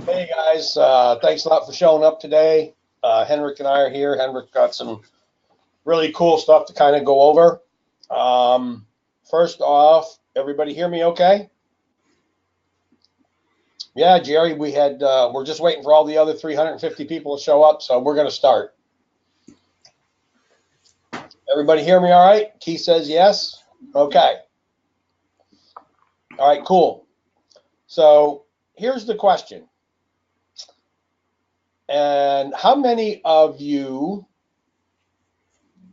Hey guys, thanks a lot for showing up today. Henrik and I are here. Henrik got some really cool stuff to kind of go over. First off, everybody hear me okay? Yeah, Jerry, we're just waiting for all the other 350 people to show up, so we're going to start. Everybody hear me all right? Keith says yes. Okay. All right, cool. So here's the question. And how many of you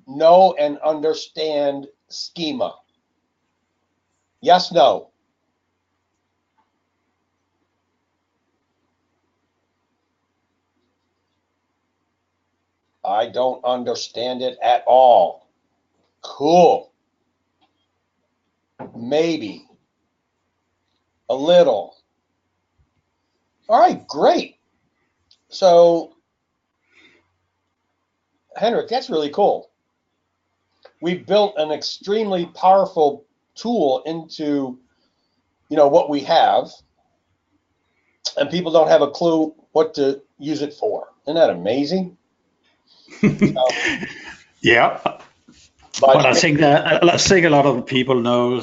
know and understand schema? Yes, no. I don't understand it at all. Cool. Maybe. A little. All right, great. So, Henrik, that's really cool. We've built an extremely powerful tool into, what we have, and people don't have a clue what to use it for. Isn't that amazing? Yeah, but I think that a lot of people know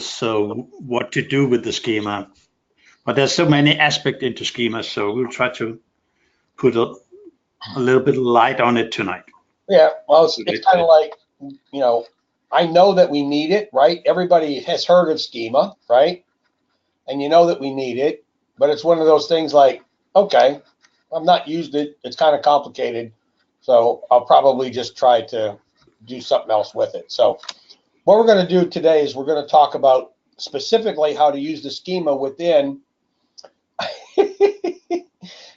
what to do with the schema. But there's so many aspects into schema, so we'll try to put a little bit of light on it tonight. Yeah, well, it's kind of like, I know that we need it, right? Everybody has heard of schema, right? And you know that we need it, but it's one of those things like, okay, I've not used it. It's kind of complicated, so I'll probably just try to do something else with it. So what we're going to do today is we're going to talk about specifically how to use the schema within.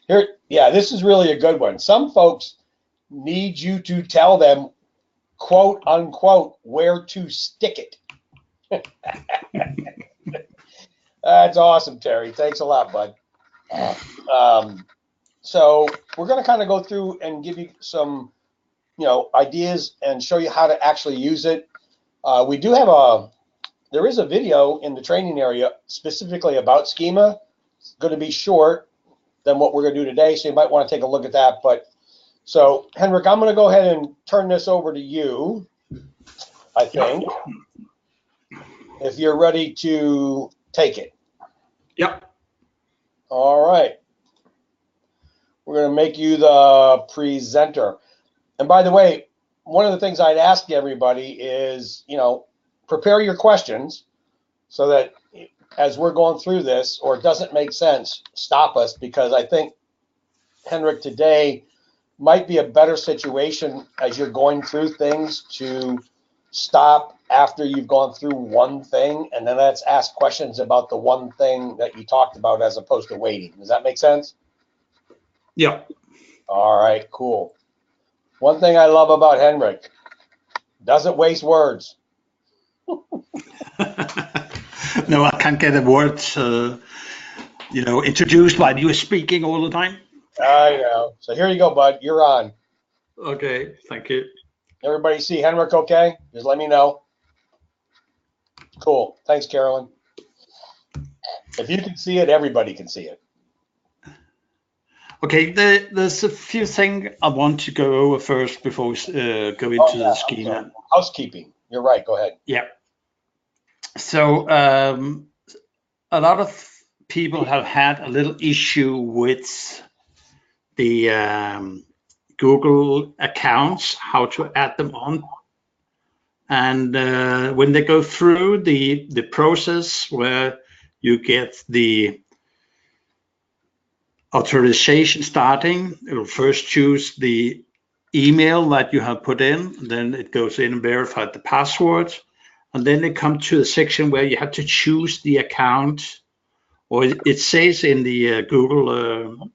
Here, yeah, this is really a good one. Some folks need you to tell them, quote unquote, where to stick it. That's awesome, Terry. Thanks a lot, bud. So we're going to kind of go through and give you some, ideas and show you how to actually use it. There is a video in the training area specifically about schema. It's going to be short than what we're going to do today, so you might want to take a look at that. But so, Henrik, I'm going to go ahead and turn this over to you, I think, if you're ready to take it. Yep. All right. We're going to make you the presenter. And by the way, one of the things I'd ask everybody is, prepare your questions so that as we're going through this, or it doesn't make sense, stop us, because I think, Henrik, today might be a better situation as you're going through things to stop after you've gone through one thing, and then let's ask questions about the one thing that you talked about as opposed to waiting. Does that make sense? Yeah. All right, cool. One thing I love about Henrik, doesn't waste words. No, I can't get a word, introduced while you were speaking all the time. I know. So here you go, bud. You're on. Okay, thank you. Everybody see Henrik okay? Just let me know. Cool. Thanks, Carolyn. If you can see it, everybody can see it. Okay, there's a few things I want to go over first before we go into the schema. Housekeeping. You're right. Go ahead. Yeah. So a lot of people have had a little issue with the Google accounts, how to add them on. And when they go through the process where you get the authorization starting, it will first choose the email that you have put in, then it goes in and verifies the password, and then they come to the section where you have to choose the account, or it says in the Google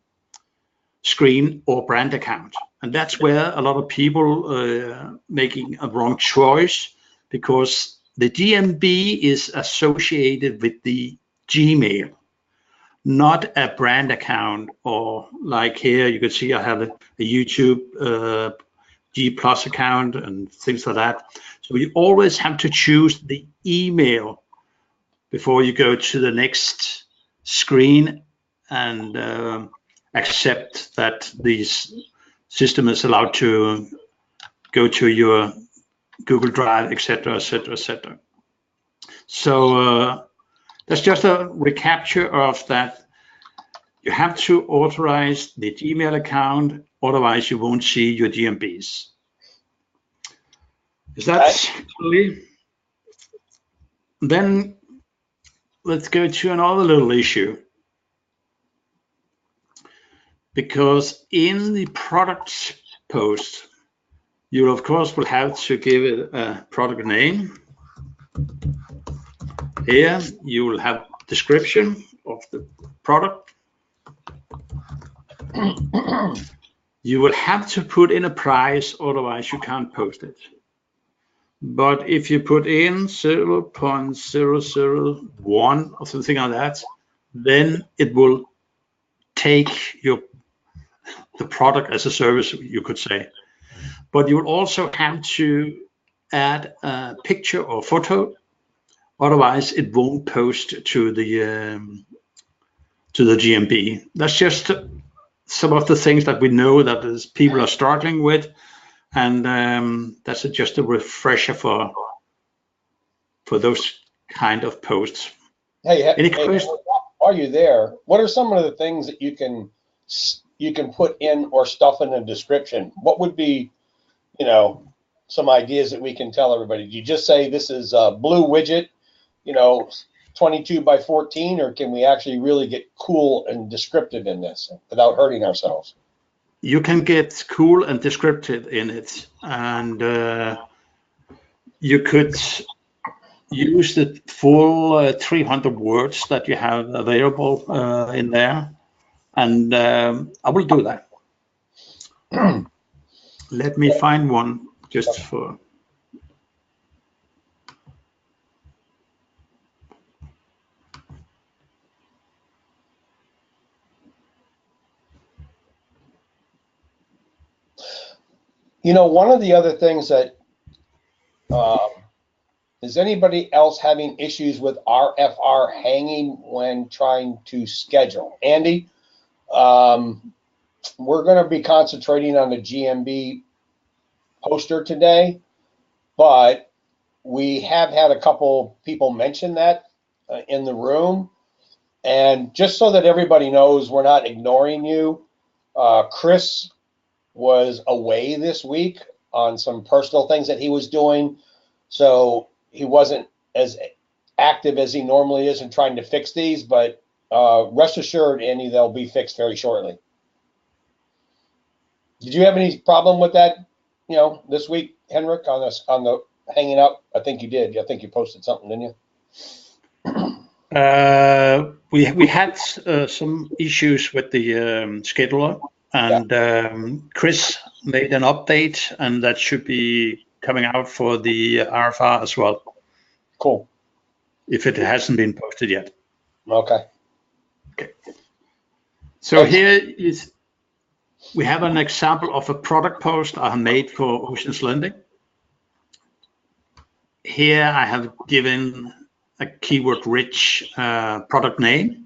screen, or brand account. And that's where a lot of people making a wrong choice, because the GMB is associated with the Gmail, not a brand account. Or like here, you can see I have a YouTube G Plus account and things like that. So you always have to choose the email before you go to the next screen and accept that this system is allowed to go to your Google Drive, etc., etc., etc. So that's just a recapture of that. You have to authorize the Gmail account, otherwise you won't see your GMBs. Is that clear? Then let's go to another little issue. Because in the product post, you of course will have to give it a product name. Here you will have description of the product. You will have to put in a price, otherwise you can't post it. But if you put in 0.001 or something like that, then it will take the product as a service, you could say. But you will also have to add a picture or photo, otherwise it won't post to the GMB. That's just some of the things that we know that people are struggling with, and that's just a refresher for those kind of posts. Any questions? While you're there, what are some of the things that you can put in or stuff in a description? What would be, some ideas that we can tell everybody? Do you just say this is a blue widget, 22 by 14, or can we actually really get cool and descriptive in this without hurting ourselves? You can get cool and descriptive in it, and you could use the full 300 words that you have available in there, and I will do that. Let me find one just for. One of the other things that is anybody else having issues with RFR hanging when trying to schedule? Andy, we're going to be concentrating on the GMB poster today, but we have had a couple people mention that in the room. And just so that everybody knows we're not ignoring you, Chris was away this week on some personal things that he was doing. So he wasn't as active as he normally is in trying to fix these, but rest assured, Andy, they'll be fixed very shortly. Did you have any problem with that, this week, Henrik, on the hanging up? I think you did. I think you posted something, didn't you? We had some issues with the scheduler, and Chris made an update, and that should be coming out for the RFR as well. Cool. If it hasn't been posted yet. Okay. So here is, we have an example of a product post I have made for Oceans Lending. Here I have given a keyword-rich product name.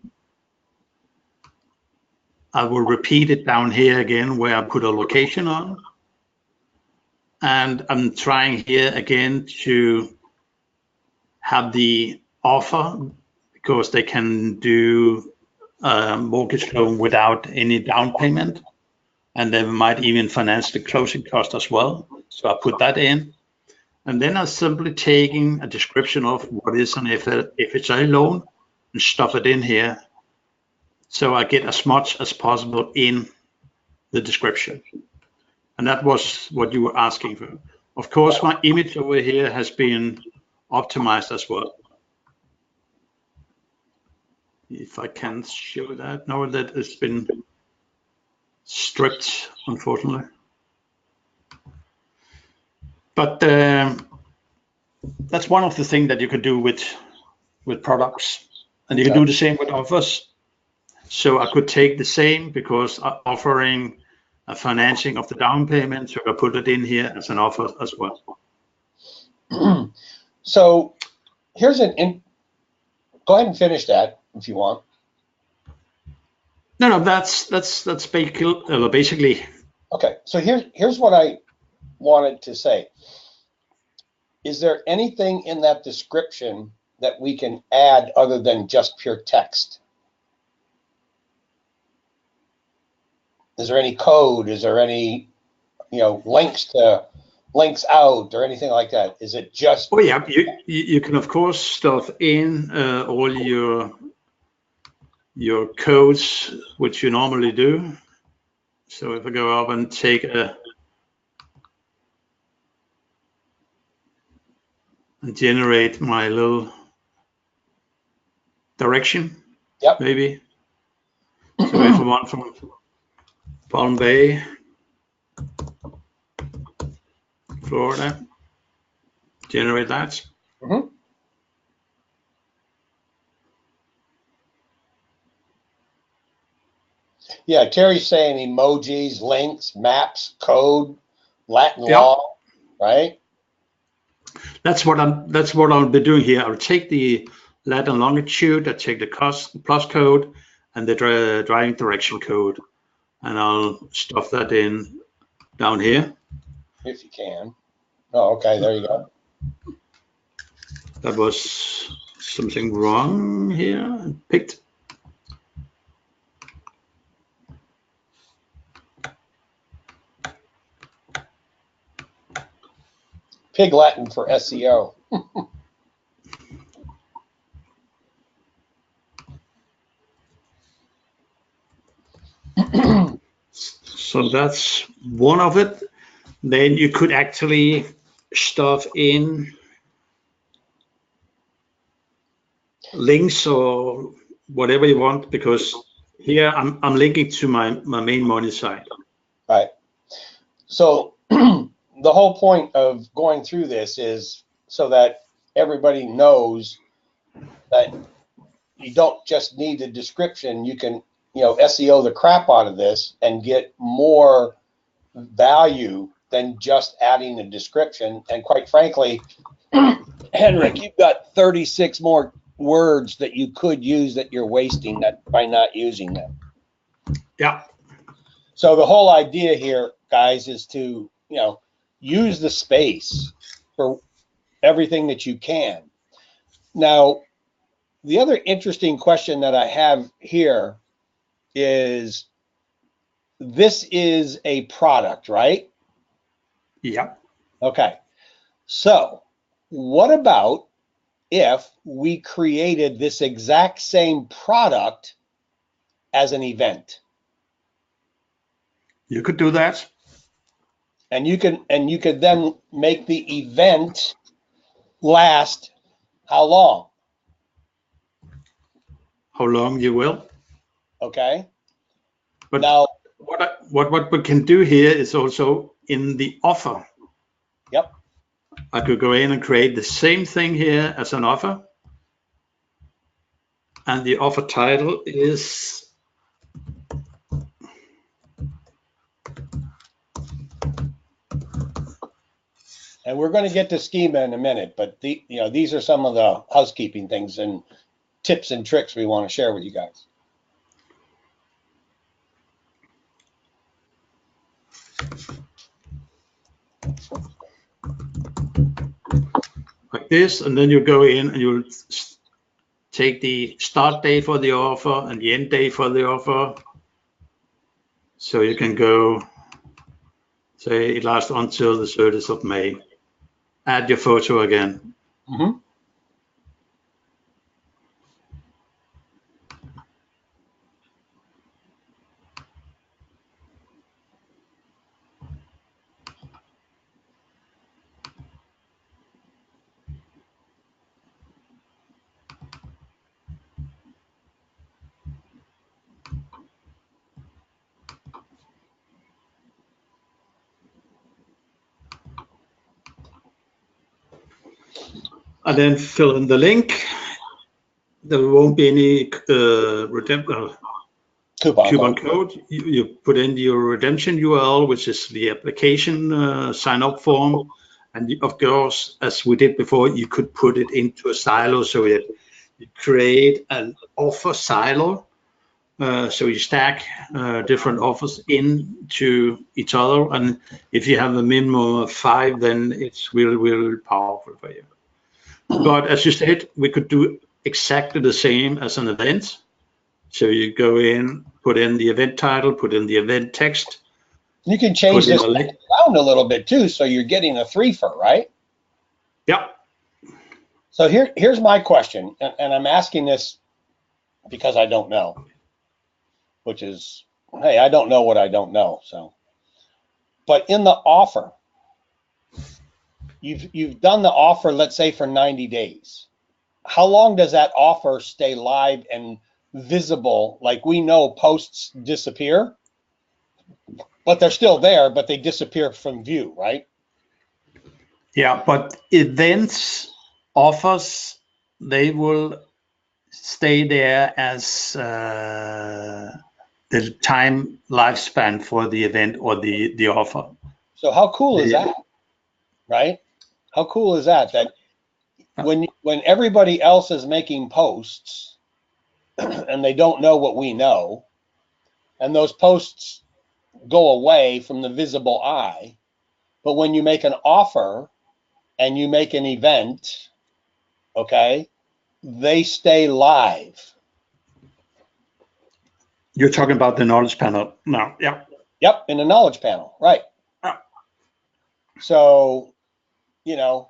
I will repeat it down here again where I put a location on. And I'm trying here again to have the offer, because they can do a mortgage loan without any down payment, and they might even finance the closing cost as well. So I put that in, and then I'm simply taking a description of what is an FHA loan and stuff it in here, so I get as much as possible in the description. And that was what you were asking for. Of course, my image over here has been optimized as well. If I can show that, no, that has been stripped, unfortunately. But that's one of the things that you could do with products, and you can do the same with offers. So I could take the same, because I'm offering a financing of the down payment, so I put it in here as an offer as well. So here's go ahead and finish that if you want. No, that's basically. Okay, so here's what I wanted to say. Is there anything in that description that we can add other than just pure text? Is there any code? Is there any, links out or anything like that? Is it just? Oh yeah, you can of course stuff in all your codes, which you normally do. So if I go up and take and generate my little direction, Yep. maybe. So if I want from Palm Bay, Florida, generate that. Mm-hmm. Yeah, Terry's saying emojis, links, maps, code, Latin law, right? That's what I'll be doing here. I'll take the Latin longitude, I take the plus code and the driving direction code, and I'll stuff that in down here. If you can. Oh, okay, there you go. That was something wrong here. Picked. Pig Latin for SEO. So that's one of it. Then you could actually stuff in links or whatever you want, because here I'm linking to my main money site. Right. So the whole point of going through this is so that everybody knows that you don't just need a description. You can, SEO the crap out of this and get more value than just adding a description. And quite frankly, Henrik, you've got 36 more words that you could use that you're wasting that by not using them. Yeah. So the whole idea here, guys, is to, use the space for everything that you can. Now, the other interesting question that I have here is, this is a product, right? Yeah. Okay. So what about if we created this exact same product as an event? You could do that. And you could then make the event last how long? How long you will. Okay. But now what we can do here is also in the offer. Yep. I could go in and create the same thing here as an offer. And the offer title is and we're going to get to schema in a minute, but these are some of the housekeeping things and tips and tricks we want to share with you guys. like this, and then you go in and you'll take the start date for the offer and the end date for the offer. So you can go, say it lasts until the 30th of May. Add your photo again. Mm-hmm. And then fill in the link. There won't be any coupon code. You put in your redemption URL, which is the application sign up form. And of course, as we did before, you could put it into a silo so that you create an offer silo So you stack different offers into each other, and if you have a minimum of 5, then it's really, really powerful for you. But as you said, we could do exactly the same as an event. So you go in, put in the event title, put in the event text. You can change this around a little bit too, so you're getting a 3-fer, right? Yeah. So here's my question, and I'm asking this because I don't know, which is, hey, I don't know what I don't know. So, but in the offer, you've done the offer, let's say for 90 days. How long does that offer stay live and visible? Like, we know posts disappear, but they're still there, but they disappear from view, right? Yeah, but events, offers, they will stay there as the time lifespan for the event or the offer. So how cool is that, right? How cool is that? That when everybody else is making posts and they don't know what we know, and those posts go away from the visible eye, but when you make an offer and you make an event, okay, they stay live. You're talking about the knowledge panel now, yeah. Yep, in the knowledge panel, right. Yeah. So, you know,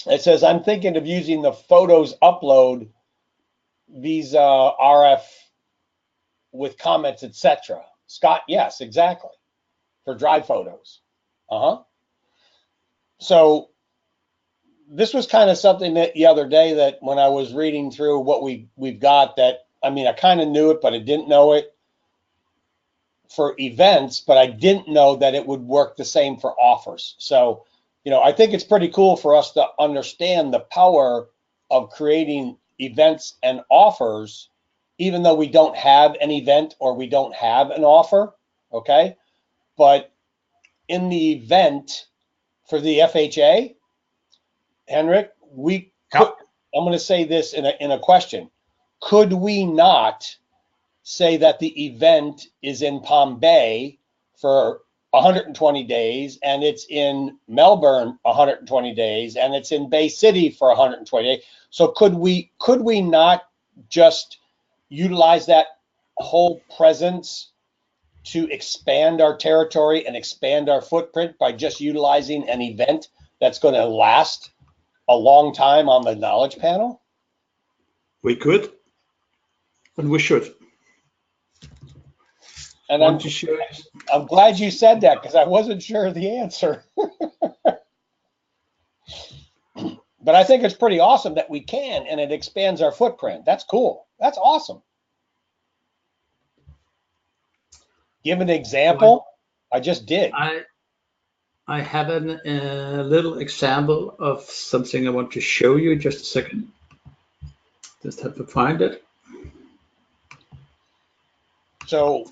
it says, I'm thinking of using the photos upload, these RF with comments, etc. Scott, yes, exactly, for drive photos. So this was kind of something that the other day, that when I was reading through what we've got, that, I mean, I kind of knew it, but I didn't know it for events, but I didn't know that it would work the same for offers. So, you know, I think it's pretty cool for us to understand the power of creating events and offers, even though we don't have an event or we don't have an offer, okay? But in the event for the FHA, Henrik, we could, I'm going to say this in a question. Could we not say that the event is in Palm Bay for 120 days, and it's in Melbourne 120 days, and it's in Bay City for 120 days? So could we not just utilize that whole presence to expand our territory and expand our footprint by just utilizing an event that's going to last a long time on the knowledge panel? We could, and we should. And I'm glad you said that, because I wasn't sure of the answer. But I think it's pretty awesome that we can, and it expands our footprint. That's cool. That's awesome. Give an example. I just did. I have a little example of something I want to show you. Just a second. Just have to find it. So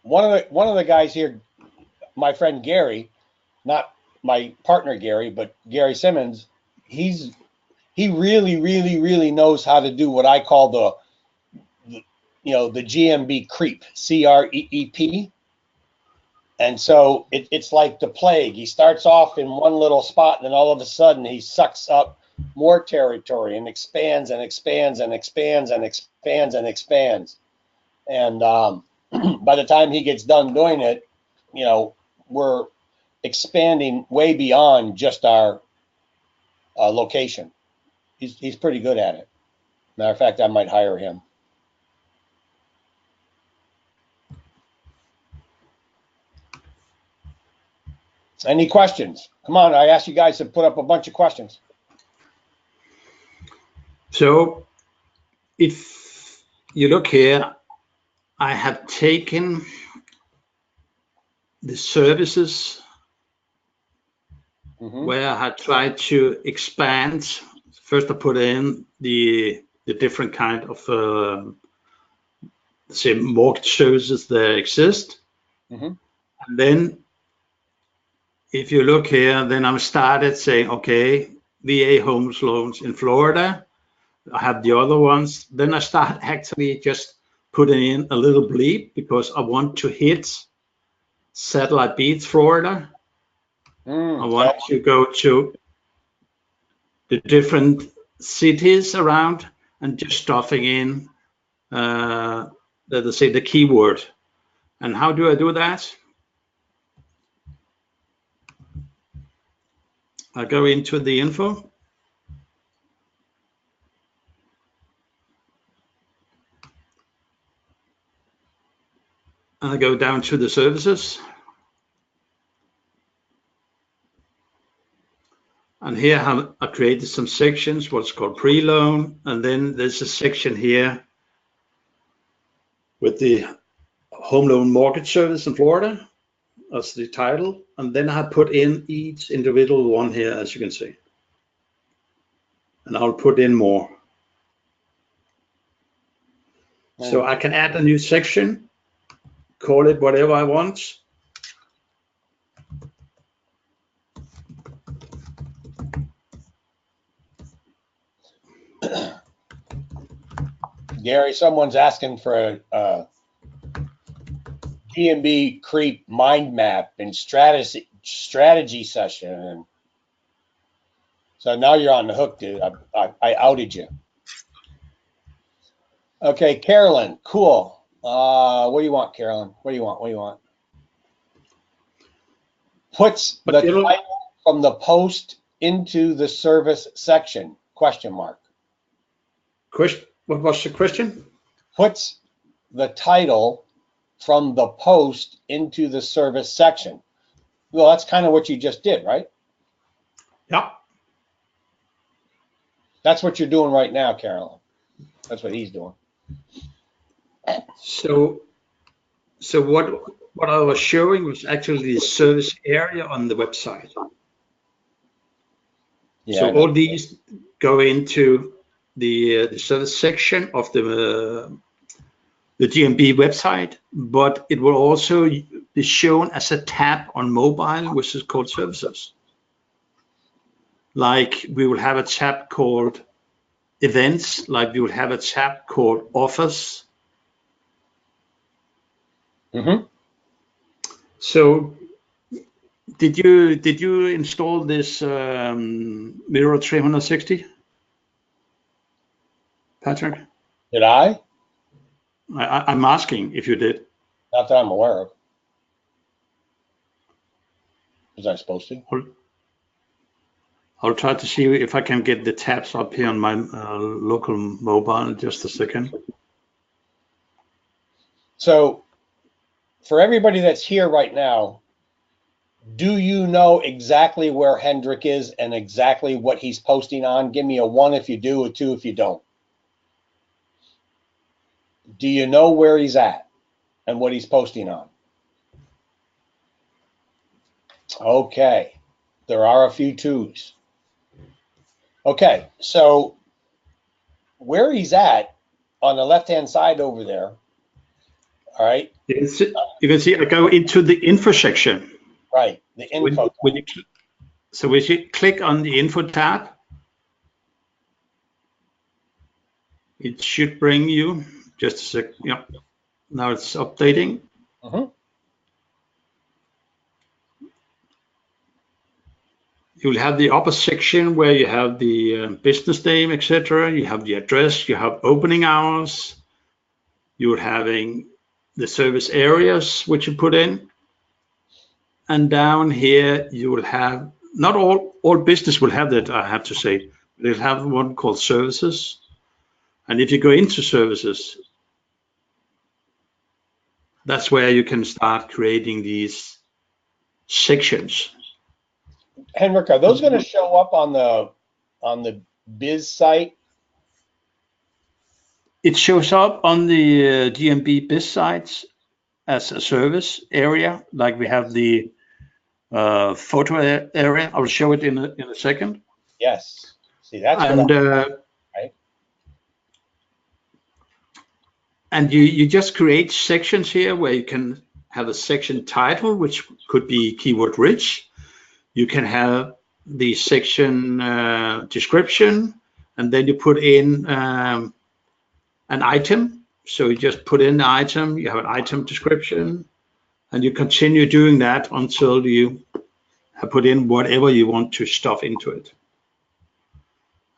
one of the guys here, my friend Gary, not my partner Gary, but Gary Simmons, he really knows how to do what I call the GMB creep, CREEP. And so it's like the plague. He starts off in one little spot, and then all of a sudden he sucks up more territory and expands and expands and expands and expands and expands. And by the time he gets done doing it, you know, we're expanding way beyond just our location. He's pretty good at it. Matter of fact, I might hire him. Any questions? Come on, I asked you guys to put up a bunch of questions. So if you look here, I have taken the services where I had tried to expand. First, I put in the different kind of say mortgage services that exist. And then if you look here, then I started saying, okay, VA home loans in Florida, I have the other ones. Then I start actually just putting in a little bleep because I want to hit Satellite Beach, Florida. I want to go to the different cities around and just stuffing in, let us say, the keyword. And how do I do that? I go into the info. And I go down to the services. And here I created some sections, what's called pre-loan. And then there's a section here with the home loan mortgage service in Florida. That's the title. And then I put in each individual one here, as you can see. And I'll put in more. So I can add a new section, call it whatever I want. Gary, someone's asking for a GMB creep mind map and strategy session. And so now you're on the hook, dude. I outed you. Okay, Carolyn, cool. What do you want, Carolyn? What do you want? Puts the title from the post into the service section, question mark. What was the question? Puts the title from the post into the service section. Well, that's kind of what you just did, right? Yeah. That's what you're doing right now, Carolyn. That's what he's doing. So what I was showing was actually the service area on the website. Yeah, so all these go into the service section of the GMB website, but it will also be shown as a tab on mobile, which is called services. Like we will have a tab called events, like we will have a tab called offers. Mm-hmm. So did you install this Mirror 360, Patrick? Did I? I'm asking if you did. Not that I'm aware of. Was I supposed to? I'll try to see if I can get the tabs up here on my local mobile in just a second. So for everybody that's here right now, do you know exactly where Hendrik is and exactly what he's posting on? Give me a 1 if you do, a 2 if you don't. Do you know where he's at and what he's posting on? Okay, there are a few 2s. Okay, so where he's at on the left-hand side over there, all right? You can see I go into the info section. Right, the info. So when you click on the info tab, it should bring you, just a sec, yeah, now it's updating. Mm-hmm. You'll have the upper section where you have the business name, etc. You have the address, you have opening hours, you're having the service areas which you put in. And down here you will have, not all business will have that, I have to say. They'll have one called services. And if you go into services, that's where you can start creating these sections. Henrik, are those going to show up on the biz site? It shows up on the GMB biz sites as a service area, like we have the photo area. I'll show it in a second. Yes. See, that's and right. And you just create sections here where you can have a section title, which could be keyword rich. You can have the section description, and then you put in an item. So you just put in the item, you have an item description, and you continue doing that until you have put in whatever you want to stuff into it.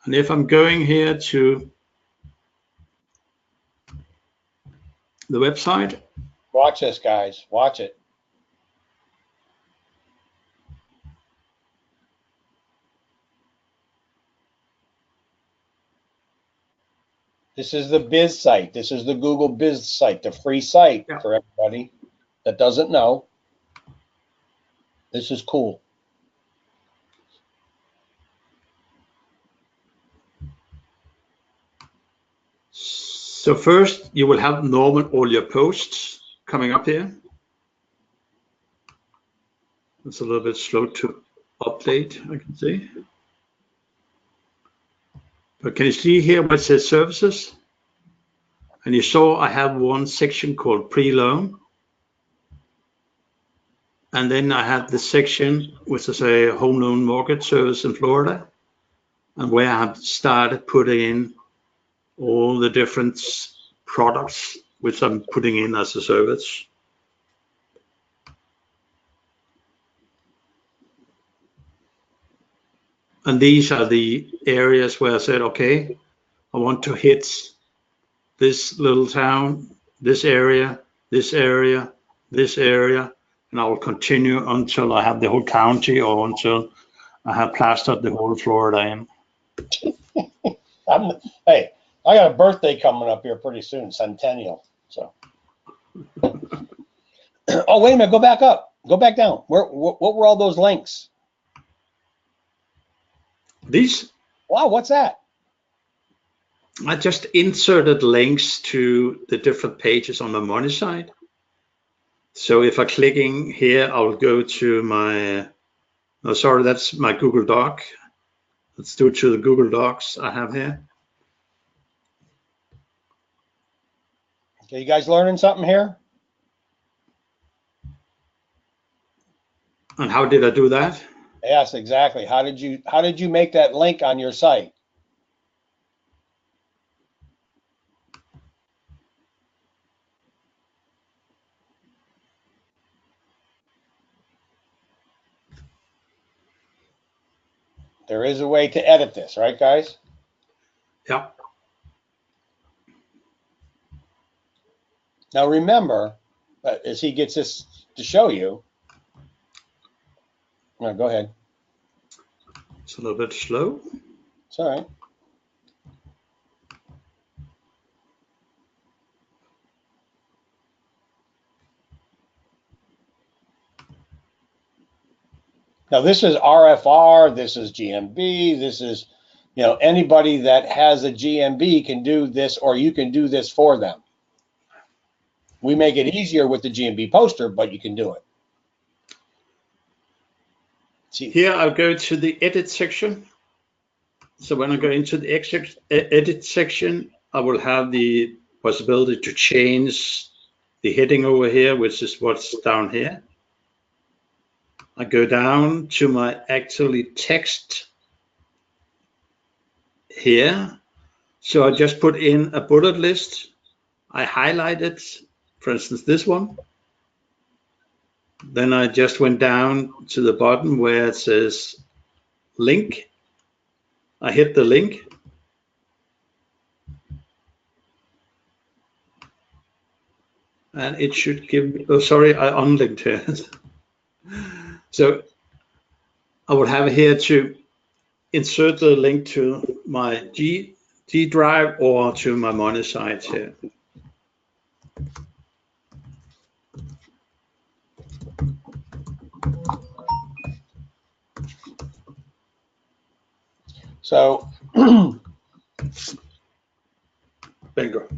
And if I'm going here to the website. Watch this, guys. Watch it. This is the Biz site. This is the Google Biz site, the free site for everybody that doesn't know. This is cool. So first, you will have normal all your posts coming up here. It's a little bit slow to update, I can see. But can you see here where it says services? And you saw I have one section called pre-loan. And then I have this section which is a home loan mortgage service in Florida, and where I have started putting in all the different products which I'm putting in as a service. And these are the areas where I said, okay, I want to hit this little town, this area, this area, this area, and I will continue until I have the whole county or until I have plastered the whole Florida in. Hey, I got a birthday coming up here pretty soon, centennial. So, oh, wait a minute, go back up, go back down. What were all those links? These? Wow, what's that? I just inserted links to the different pages on the money side. So if I'm clicking here, I'll go to my, oh, sorry, that's my Google Doc. Let's do it to the Google Docs I have here. Okay, you guys learning something here? And how did I do that? Yes, exactly. How did you make that link on your site? There is a way to edit this, right, guys? Yeah. Now remember, as he gets this to show you, no, go ahead. It's a little bit slow. It's all right. Now this is RFR, this is GMB, this is, you know, anybody that has a GMB can do this, or you can do this for them. We make it easier with the GMB poster, but you can do it. See, here I'll go to the edit section. So when I go into the edit section, I will have the possibility to change the heading over here, which is what's down here. I go down to my actually text here. So I just put in a bullet list. I highlight it, for instance, this one. Then I just went down to the bottom where it says link. I hit the link. And it should give me, oh, sorry, I unlinked it. So I would have here to insert the link to my G drive or to my money site here. so, Bingo.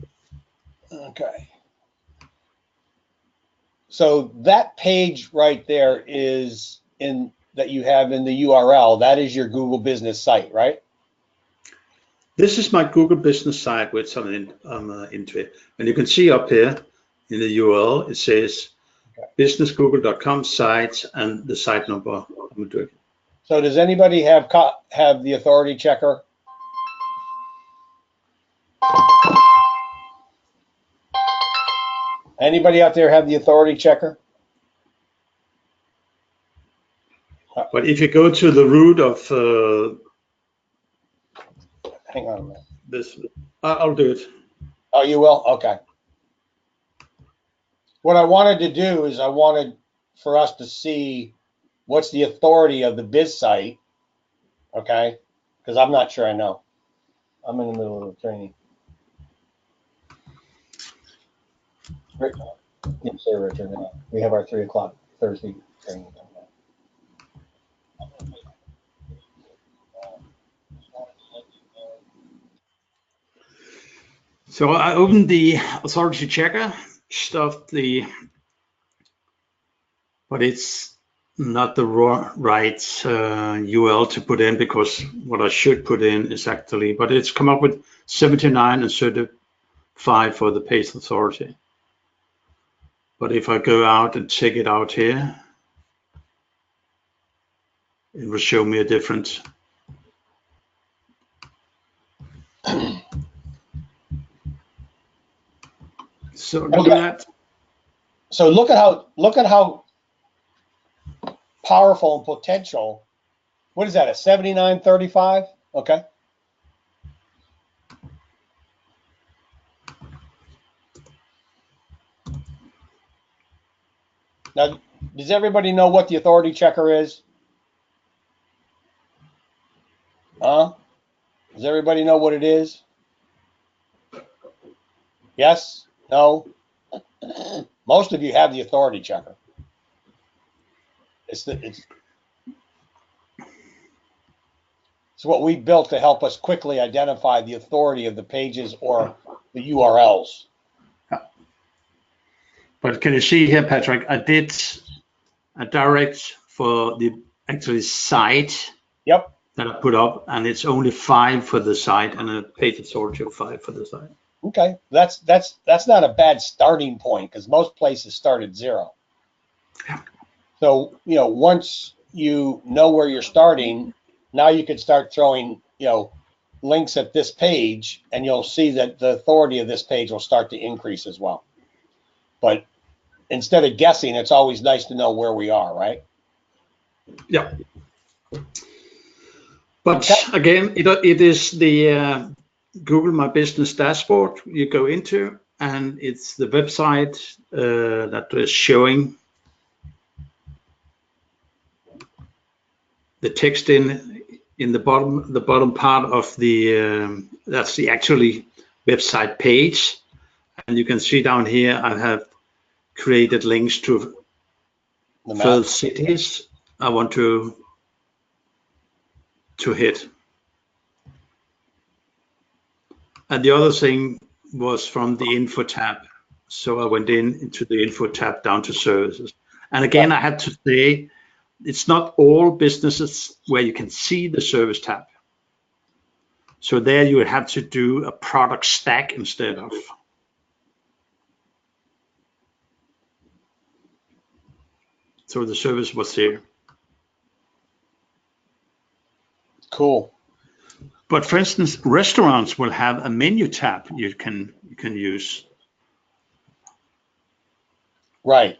okay. So that page right there is that you have in the URL. That is your Google business site, right? This is my Google business site with some into it. And you can see up here in the URL, it says businessgoogle.com site and the site number I'm doing. So does anybody have the authority checker? Anybody out there have the authority checker? But if you go to the root of Hang on a minute. this, I'll do it. Oh, you will? Okay. What I wanted to do is I wanted for us to see what's the authority of the biz site, okay? Because I'm not sure I know. I'm in the middle of a training. Yes, sir, Richard. We have our 3 o'clock Thursday training. So I opened the authority checker, stuffed but it's not the right URL to put in, because what I should put in is actually, but it's come up with 79 and 35 for the page authority. But if I go out and check it out here, it will show me a different. So look at that. So look at how powerful and potential. What is that? A 7935? Okay. Now, does everybody know what the authority checker is? Huh? Does everybody know what it is? Yes? No? Most of you have the authority checker. It's what we built to help us quickly identify the authority of the pages or the URLs. But can you see here, Patrick, I did a direct for the actually site. Yep. That I put up, and it's only 5 for the site and a page authority of 5 for the site. Okay, that's not a bad starting point, because most places start at 0. Yeah. So, once you know where you're starting, now you could start throwing, links at this page, and you'll see that the authority of this page will start to increase as well. But instead of guessing, it's always nice to know where we are, right? Yeah. But again, it is the Google My Business dashboard you go into, and it's the website that is showing the text in the bottom part of the that's the actually website page, and you can see down here I have created links to further cities I want to hit. And the other thing was from the info tab. So I went into the info tab down to services. And again, I had to say, it's not all businesses where you can see the service tab. So there you have to do a product stack instead of. So the service was there. Cool. But for instance, restaurants will have a menu tab you can use. Right.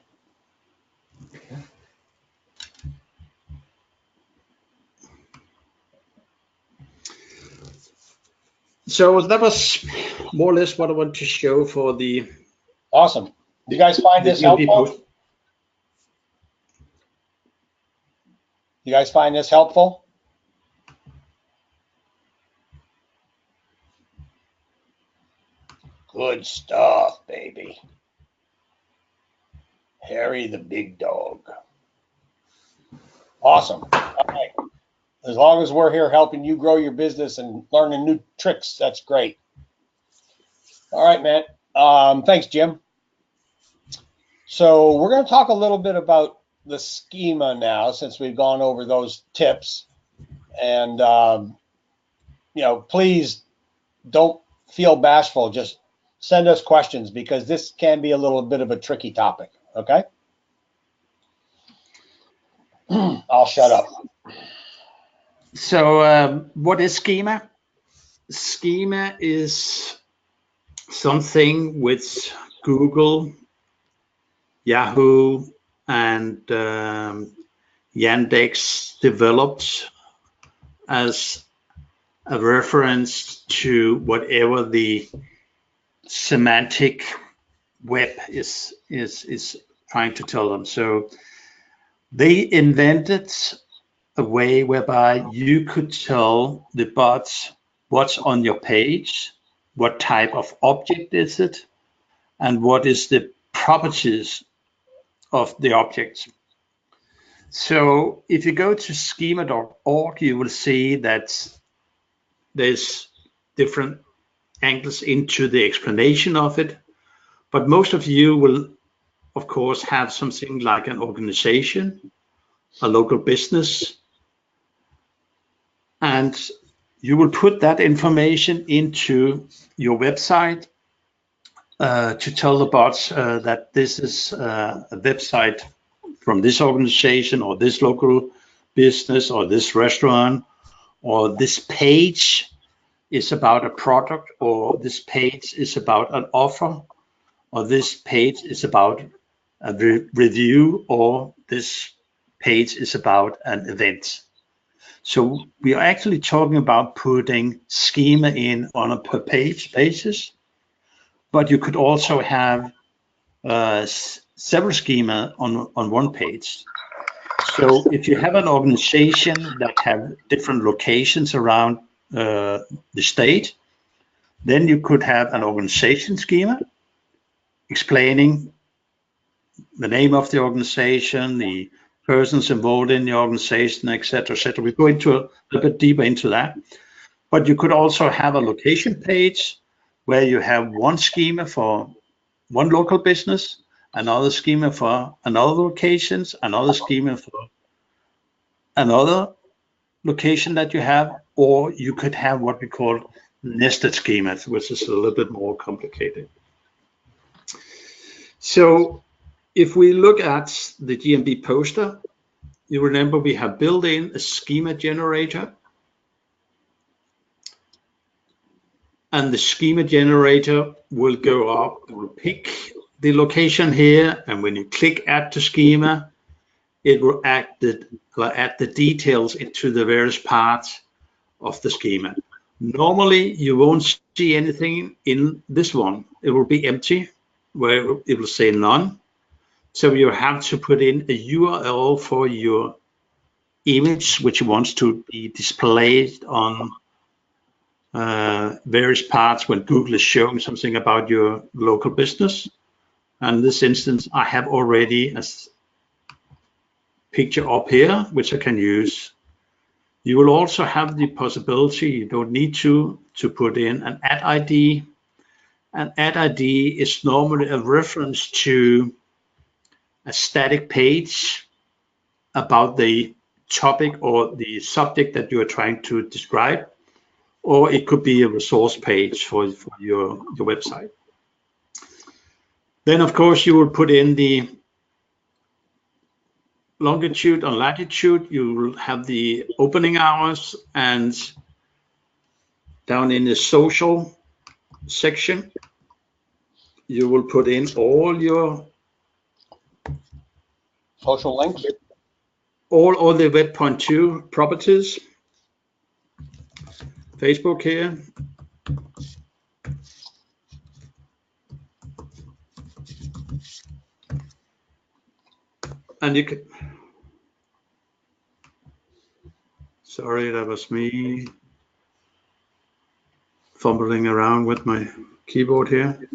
So that was more or less what I want to show for the. Awesome. You guys find this helpful? You guys find this helpful? Good stuff, baby. Harry the big dog. Awesome. All right. As long as we're here helping you grow your business and learning new tricks, that's great. All right, man. Thanks, Jim. So we're going to talk a little bit about the schema now, since we've gone over those tips. And, please don't feel bashful. Just send us questions, because this can be a little bit of a tricky topic. Okay. I'll shut up. So what is schema? Schema is something which Google, Yahoo, and Yandex developed as a reference to whatever the semantic web is trying to tell them. So they invented a way whereby you could tell the bots what's on your page, what type of object is it, and what is the properties of the object. So if you go to schema.org, you will see that there's different angles into the explanation of it. But most of you will, of course, have something like an organization, a local business, and you will put that information into your website to tell the bots that this is a website from this organization or this local business or this restaurant, or this page is about a product, or this page is about an offer, or this page is about a review, or this page is about an event. So we are actually talking about putting schema in on a per page basis, but you could also have several schema on one page. So if you have an organization that have different locations around the state, then you could have an organization schema explaining the name of the organization, the persons involved in the organization, etc., etc. We go into a little bit deeper into that. But you could also have a location page where you have one schema for one local business, another schema for another locations, another schema for another location that you have, or you could have what we call nested schemas, which is a little bit more complicated. So if we look at the GMB poster, you remember we have built in a schema generator. And the schema generator will go up, it will pick the location here, and when you click add to schema, it will add the details into the various parts of the schema. Normally, you won't see anything in this one. It will be empty, where it will say none. So you have to put in a URL for your image, which wants to be displayed on various parts when Google is showing something about your local business. And in this instance, I have already a picture up here, which I can use. You will also have the possibility, you don't need to put in an ad ID. An ad ID is normally a reference to a static page about the topic or the subject that you are trying to describe, or it could be a resource page for your website. Then, of course, you will put in the longitude and latitude. You will have the opening hours, and down in the social section, you will put in all your social links, all the web.2 properties. Facebook here. And you can, sorry, that was me fumbling around with my keyboard here.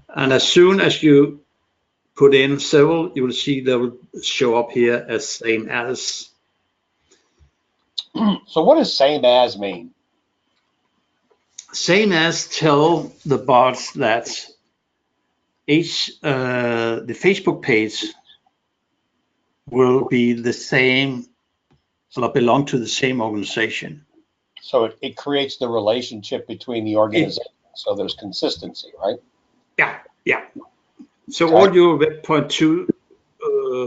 And as soon as you put in several, you will see they will show up here as same as. So what does same as mean? Same as tell the bots that the Facebook page will be the same, or belong to the same organization. So it creates the relationship between the organizations, so there's consistency, right? Yeah. So all your web.2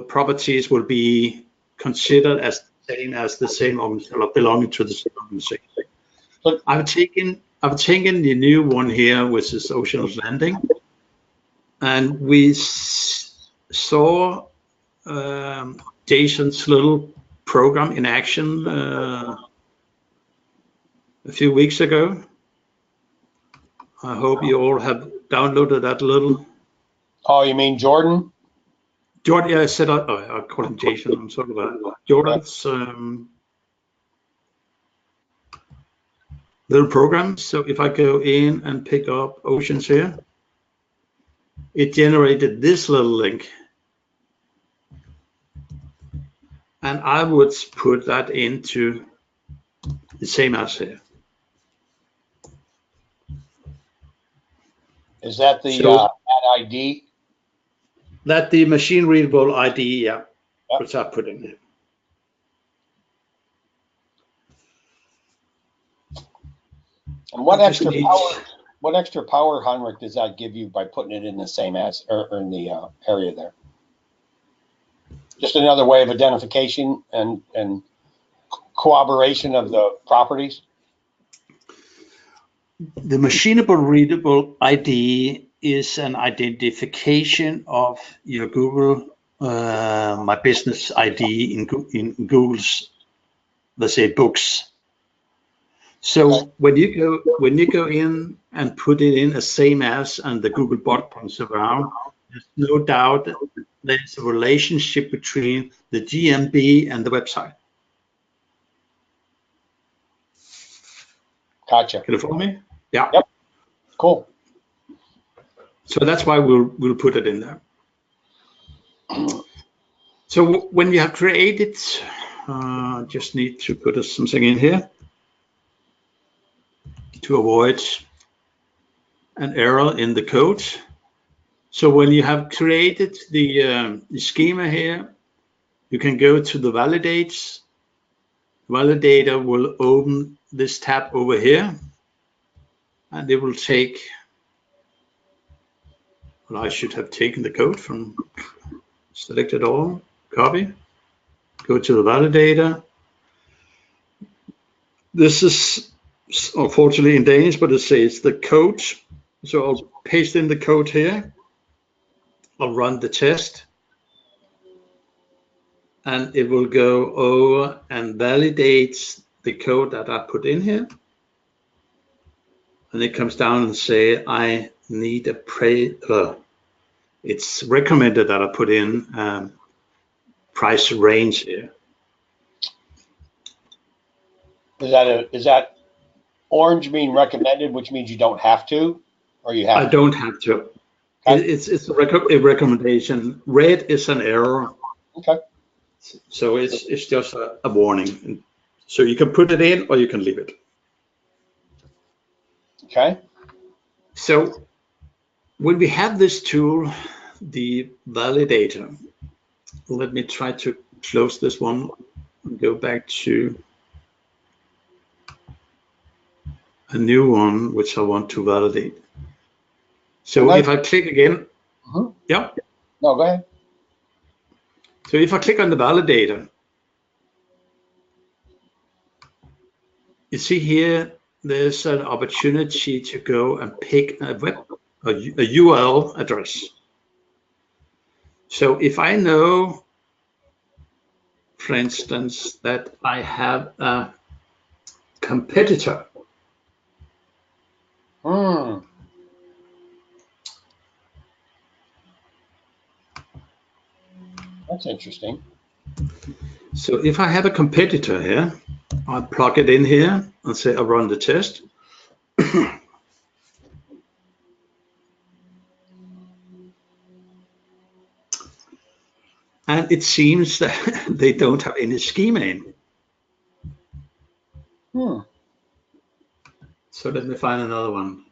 properties will be considered as the same organization, or belonging to the same organization. I've taken I've taken the new one here, which is Ocean's Landing, and we saw Jason's little program in action a few weeks ago. I hope you all have downloaded that little. Oh, you mean Jordan? Jordan, yeah, I said I call him Jason. I'm sorry about that. Jordan's little program. So if I go in and pick up Oceans here, it generated this little link. And I would put that into the same as here. Is that the ad ID? That the machine readable ID, yeah, Yep. which I put in there. And what extra power, Heinrich, does that give you by putting it in the same as or in the area there? Just another way of identification and corroboration of the properties. The machinable readable ID is an identification of your Google My Business ID in Google's, let's say, books. So Okay. when you go in and put it in as same as, and the Google bot points around, there's no doubt there's a relationship between the GMB and the website. Gotcha. Can you follow me? Yeah. Yep. Cool. So that's why we'll put it in there. So when you have created, just need to put something in here to avoid an error in the code. So when you have created the schema here, you can go to the validates. Validator will open this tab over here, and it will take, well, I should have taken the code from selected all, copy, go to the validator. This is unfortunately in Danish, but it says the code. So I'll paste in the code here. I'll run the test, and it will go over and validates the code that I put in here. And it comes down and say, I need a it's recommended that I put in price range here. Is that orange mean recommended, which means you don't have to, or you have? I don't have to. Okay. It's a recommendation. Red is an error. Okay. So it's just a warning. So you can put it in or you can leave it. Okay. So when we have this tool, the validator, let me try to close this one and go back to a new one, which I want to validate. So if I click again, yeah. No, go ahead. So if I click on the validator, you see here, there's an opportunity to go and pick a URL address. So if I know, for instance, that I have a competitor. That's interesting. So if I have a competitor here, I plug it in here and say I run the test. And it seems that they don't have any schema in. So let me find another one.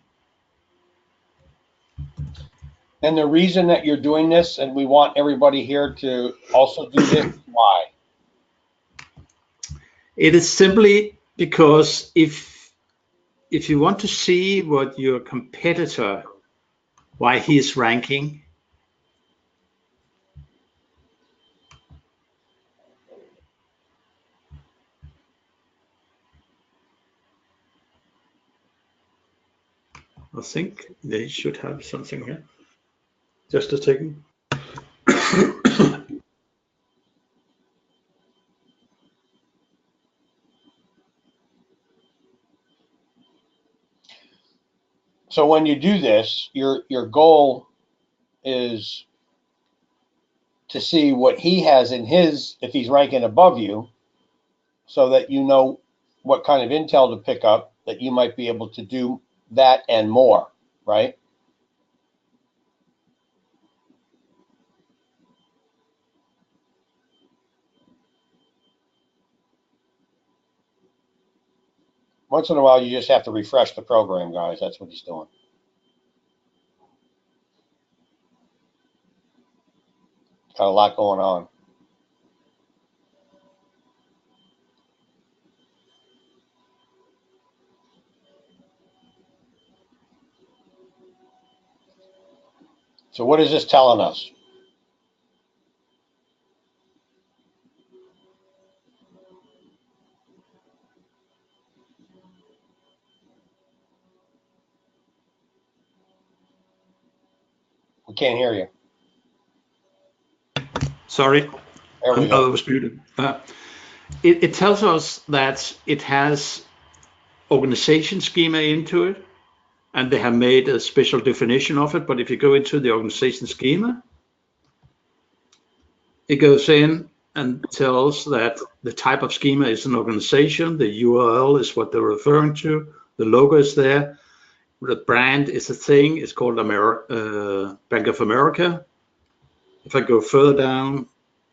And the reason that you're doing this, and we want everybody here to also do this, why? It is simply because if you want to see what your competitor, why he is ranking, I think they should have something here. Just a second. So when you do this, your goal is to see what he has in his, if he's ranking above you, so that you know what kind of intel to pick up, that you might be able to do that and more, right? Once in a while, you just have to refresh the program, guys. That's what he's doing. Got a lot going on. So what is this telling us? We can't hear you. Sorry, There we I go. was muted. It tells us that it has organization schema into it, and they have made a special definition of it. But if you go into the organization schema, it goes in and tells that the type of schema is an organization, the URL is what they're referring to, the logo is there, the brand is a thing, it's called Bank of America. If I go further down,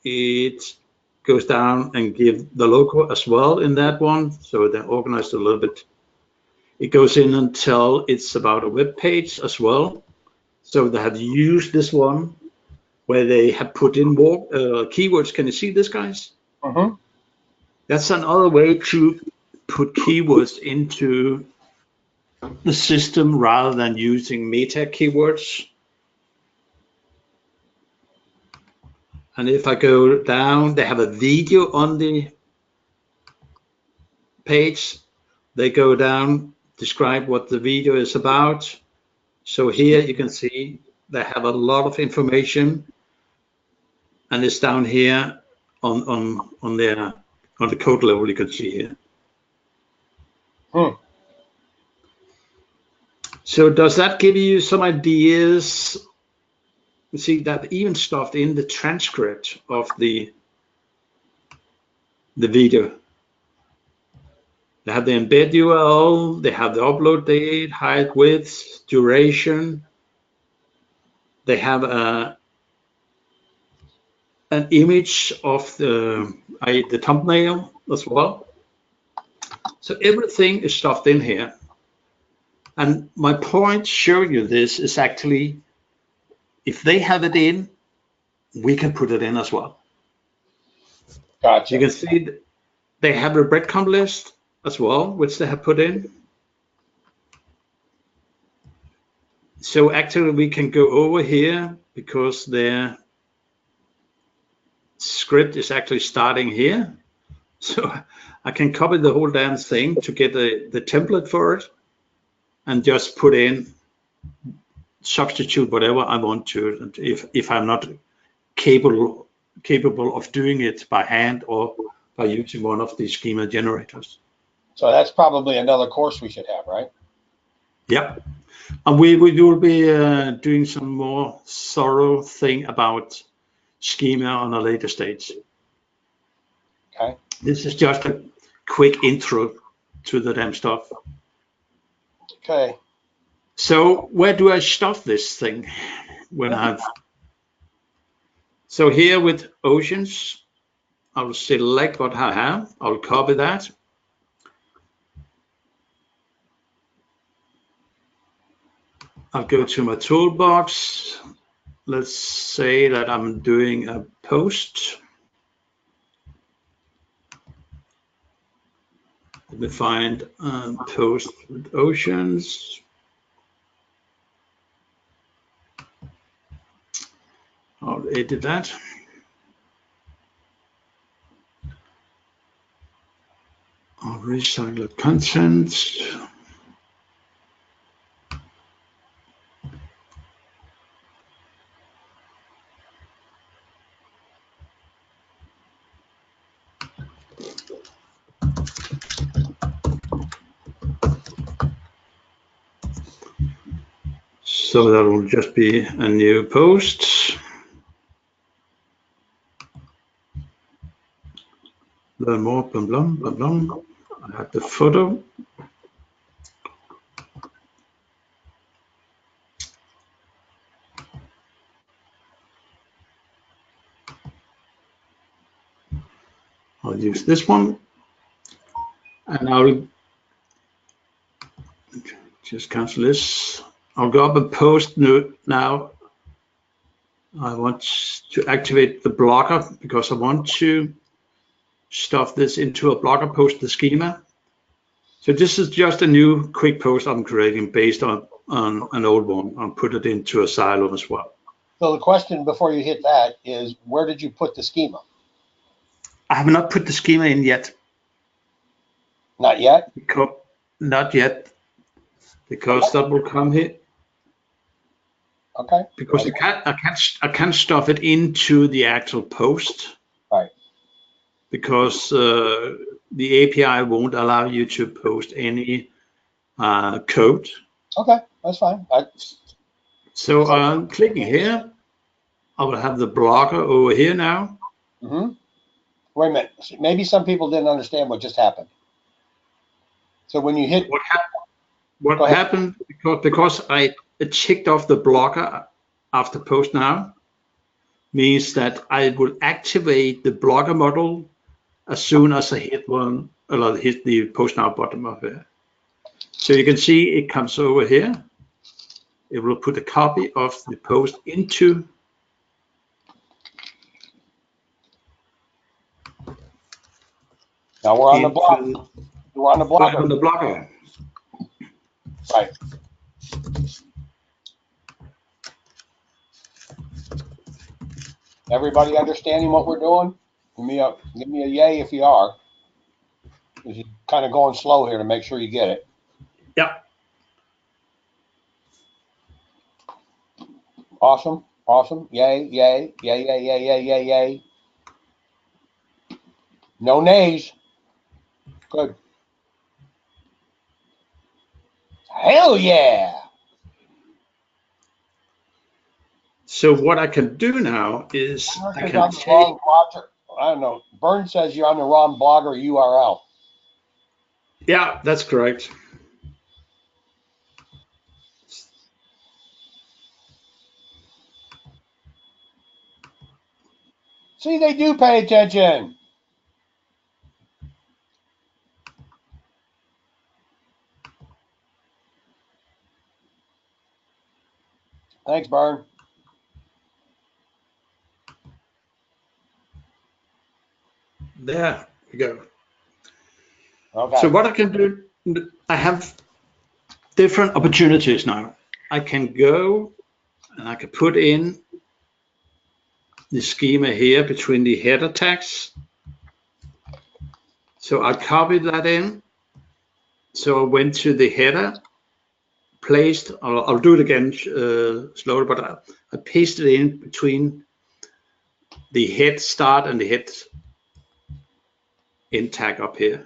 it goes down and give the logo as well in that one, so they're organized a little bit. It goes in and tell it's about a web page as well, so they have used this one where they have put in more keywords. Can you see this, guys? Mm-hmm. That's another way to put keywords into the system rather than using meta keywords. And if I go down, they have a video on the page. They go down, describe what the video is about. So here you can see they have a lot of information, and it's down here on the code level. You can see here. So does that give you some ideas? You see that even stuffed in the transcript of the video. They have the embed URL, they have the upload date, height, width, duration. They have an image of the thumbnail as well. So everything is stuffed in here. And my point showing you this is actually, if they have it in, we can put it in as well. Gotcha. You can see they have a breadcrumb list as well, which they have put in. So actually we can go over here because their script is actually starting here. So I can copy the whole damn thing to get the template for it and just put in, substitute whatever I want to, if I'm not capable of doing it by hand or by using one of these schema generators. So that's probably another course we should have, right? Yep. And we will be doing some more thorough thing about schema on a later stage. Okay. This is just a quick intro to the damn stuff. Okay. So where do I stuff this thing when so here with oceans, I'll select what I have, I'll copy that. I'll go to my toolbox. Let's say that I'm doing a post. Let me find post with oceans. I'll edit that. I'll recycle content. So that will just be a new post. Learn more, blah, blah, blah, blah. I have the photo. I'll use this one. And I'll just cancel this. I'll go up and post now. I want to activate the blocker because I want to stuff this into a blocker post, the schema. So this is just a new quick post I'm creating based on an old one. I'll put it into a silo as well. So the question before you hit that is, where did you put the schema? I have not put the schema in yet. Not yet? Not yet, because that will come here. Okay. Because I can't stuff it into the actual post. Right. Because the API won't allow you to post any code. Okay, that's fine. So I'm clicking here. I will have the blocker over here now. Mm-hmm. Wait a minute. Maybe some people didn't understand what just happened. So when you hit... What happened, because I checked off the blocker after post now, means that I will activate the blocker model as soon as I hit hit the post now button of it. So you can see it comes over here. It will put a copy of the post into. Now we're on the block. We're on the blocker. On the blocker. Right. Everybody understanding what we're doing? Give me a yay if you are. Because you're kind of going slow here to make sure you get it. Yeah. Awesome. Awesome. Yay, yay, yay, yay, yay, yay, yay, yay. No nays. Good. Hell yeah. So what I can do now is I can take. I don't know. Burn says you're on the wrong blogger URL. Yeah, that's correct. See, they do pay attention. Thanks, Burn. There we go. Okay. So what I can do, I have different opportunities now. I can go and I can put in the schema here between the header tags. So I copied that in. So I went to the header, placed, I'll do it again slowly, but I pasted it in between the head start and the head end tag up here.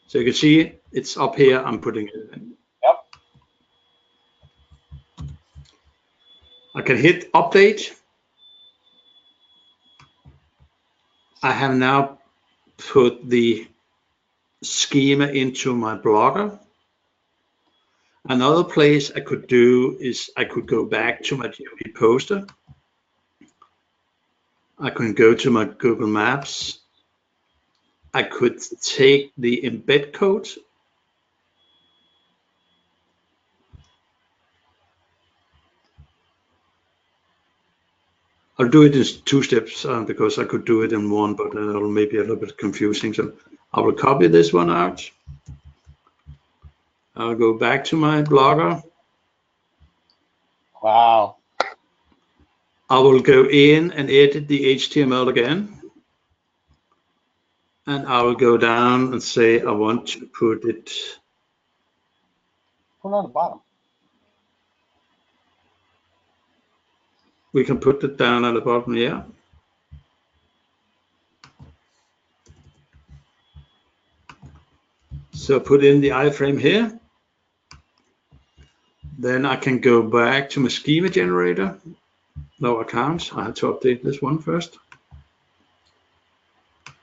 So you can see it's up here, I'm putting it in. Yep. I can hit update. I have now put the schema into my blogger. Another place I could do is I could go back to my GMB poster. I can go to my Google Maps. I could take the embed code. I'll do it in 2 steps because I could do it in one, but it'll maybe a little bit confusing. So I will copy this one out. I'll go back to my blogger. Wow. I will go in and edit the HTML again. And I will go down and say I want to put it. Put it on the bottom. We can put it down at the bottom, yeah. So put in the iframe here. Then I can go back to my Schema Generator. No accounts. I have to update this one first.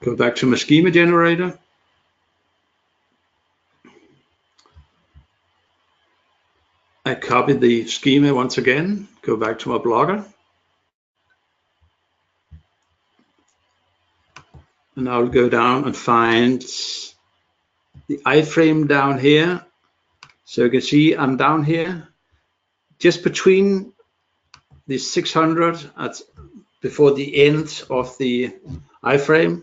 Go back to my Schema Generator. I copy the schema once again. Go back to my Blogger. And I'll go down and find the iframe down here. So you can see I'm down here, just between the 600 before the end of the iframe.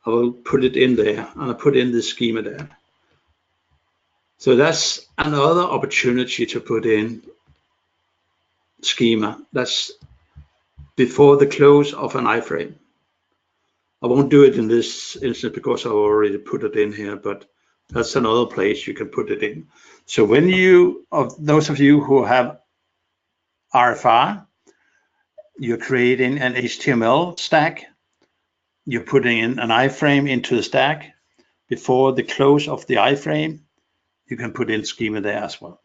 I will put it in there, and I put in the schema there. So that's another opportunity to put in schema. That's before the close of an iframe. I won't do it in this instance because I've already put it in here, but that's another place you can put it in. So when those of you who have RFR, you're creating an HTML stack, you're putting in an iframe into the stack. Before the close of the iframe, you can put in schema there as well.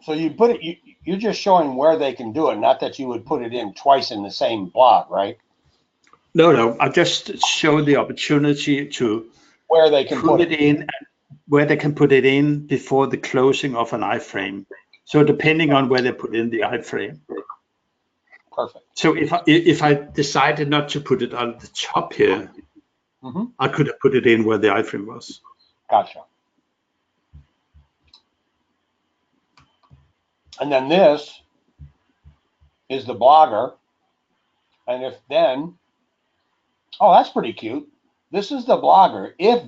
So you put it, you're just showing where they can do it, not that you would put it in twice in the same blog, right? No, I just showed the opportunity to Where they can put it in, where they can put it in before the closing of an iframe. So depending on where they put in the iframe. Perfect. So if I decided not to put it on the top here, I could have put it in where the iframe was. Gotcha. And then this is the blogger. And if then, oh, that's pretty cute. This is the blogger. If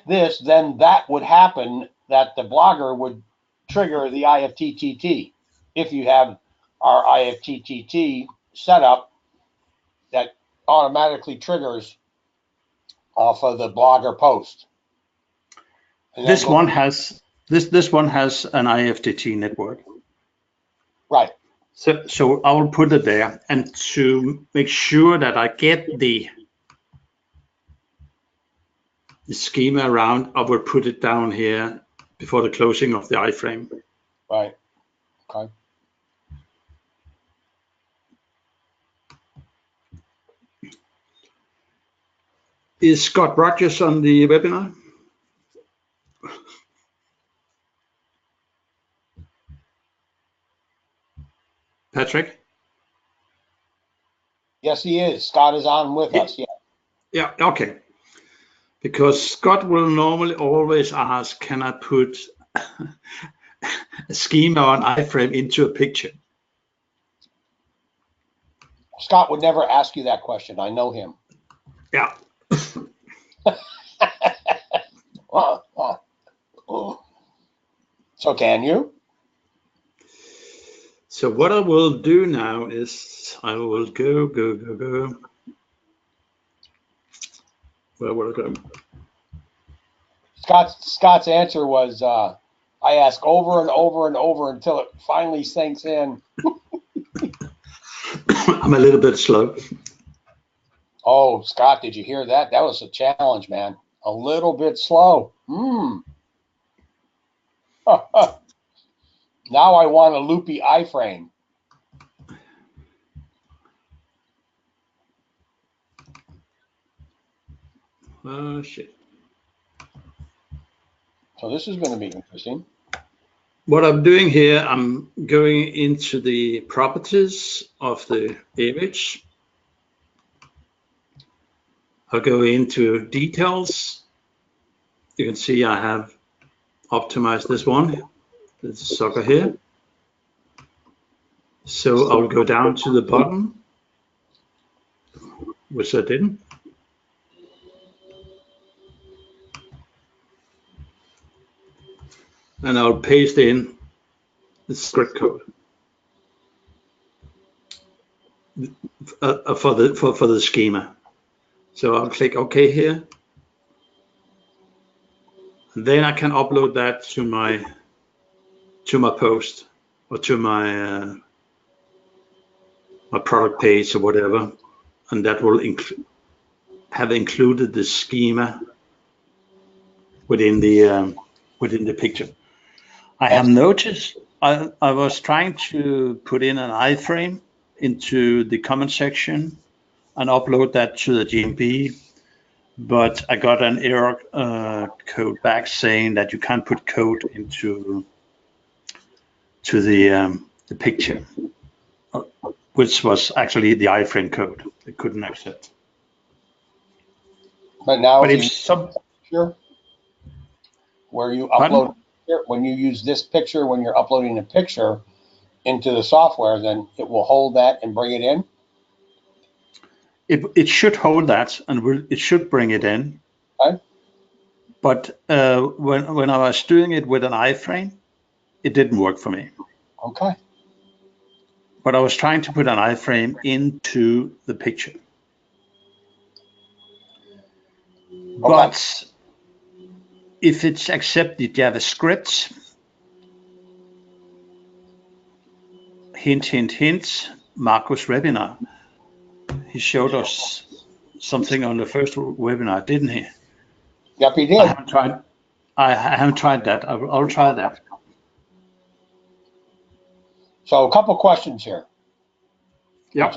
this, then that would happen, that the blogger would trigger the IFTTT. If you have our IFTTT set up, that automatically triggers off of the blogger post. This one has an IFTTT network. Right. So I will put it there, and to make sure that I get the schema around, I will put it down here before the closing of the iframe. Right. Okay. Is Scott Rogers on the webinar? Patrick? Yes, he is. Scott is on with us. Yeah. Yeah, okay. Because Scott will normally always ask, can I put a schema on iframe into a picture? Scott would never ask you that question. I know him. Yeah. So can you? So what I will do now is I will go. Where will I go? Scott's answer was, I ask over and over and over until it finally sinks in. I'm a little bit slow. Oh, Scott, did you hear that? That was a challenge, man. A little bit slow. Now I want a loopy iframe. Oh, shit. So this is going to be interesting. What I'm doing here, I'm going into the properties of the image. I'll go into details. You can see I have optimized this one, this sucker here. So I'll go down to the bottom, which I didn't. And I'll paste in the script code for the schema. So I'll click OK here. And then I can upload that to my post or to my my product page or whatever, and that will have included the schema within the picture. I have noticed I was trying to put in an iframe into the comment section and upload that to the GMB, but I got an error code back saying that you can't put code into the picture, which was actually the iframe code. It couldn't accept. But now, But if if you some picture where you pardon? upload, when you use this picture, when you're uploading a picture into the software, then it will hold that and bring it in. It should hold that and it should bring it in. Okay. But when I was doing it with an iframe, it didn't work for me. Okay. But I was trying to put an iframe into the picture. Okay. But if it's accepted JavaScript, hint, hint, hint, Marcus webinar, he showed us something on the first webinar, didn't he? Yep, he did. I haven't tried that. I'll try that. So a couple questions here. Yep.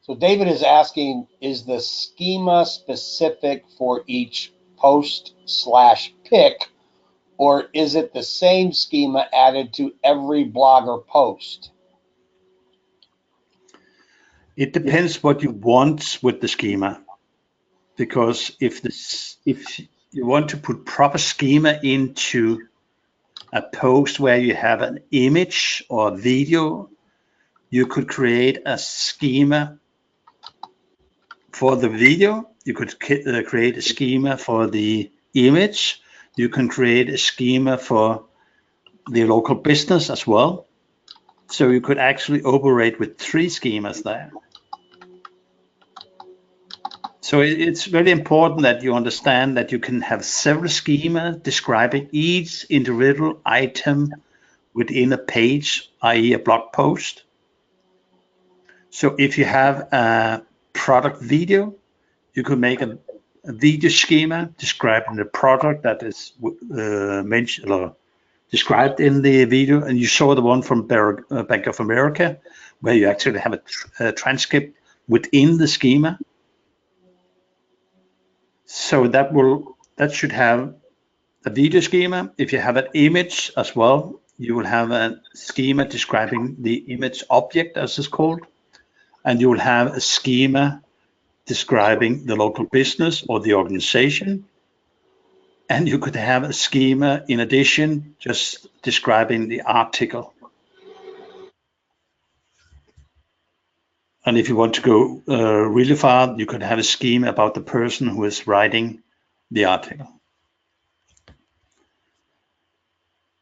So David is asking, is the schema specific for each post/pick, or is it the same schema added to every blogger post? It depends what you want with the schema, because if you want to put proper schema into a post where you have an image or video, you could create a schema for the video. You could create a schema for the image. You can create a schema for the local business as well. So you could actually operate with 3 schemas there. So it's very important that you understand that you can have several schemas describing each individual item within a page, i.e. a blog post. So if you have a product video, you could make a video schema describing the product that is mentioned or described in the video. And you saw the one from Bank of America, where you actually have a transcript within the schema. So that should have a video schema. If you have an image as well, you will have a schema describing the image object, as it's called, and you will have a schema describing the local business or the organization. And you could have a schema in addition, just describing the article. And if you want to go really far, you could have a schema about the person who is writing the article.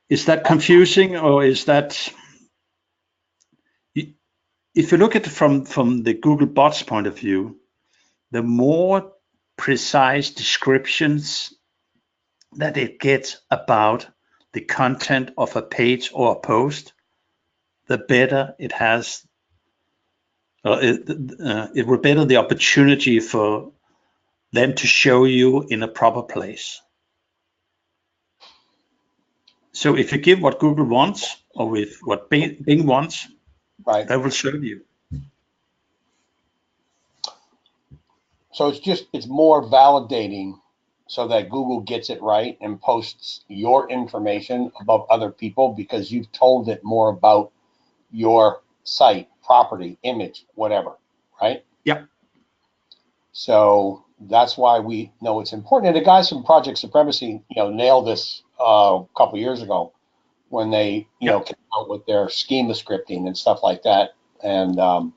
Is that confusing, or is that, if you look at it from the Google bots point of view, the more precise descriptions that it gets about the content of a page or a post, the better it has, it will better the opportunity for them to show you in a proper place. So if you give what Google wants, or with what Bing wants, Right. that will serve you. So it's more validating so that Google gets it right and posts your information above other people because you've told it more about your site, property, image, whatever, right? Yeah. So that's why we know it's important. And the guys from Project Supremacy, nailed this a couple years ago when they, came out with their schema scripting and stuff like that. And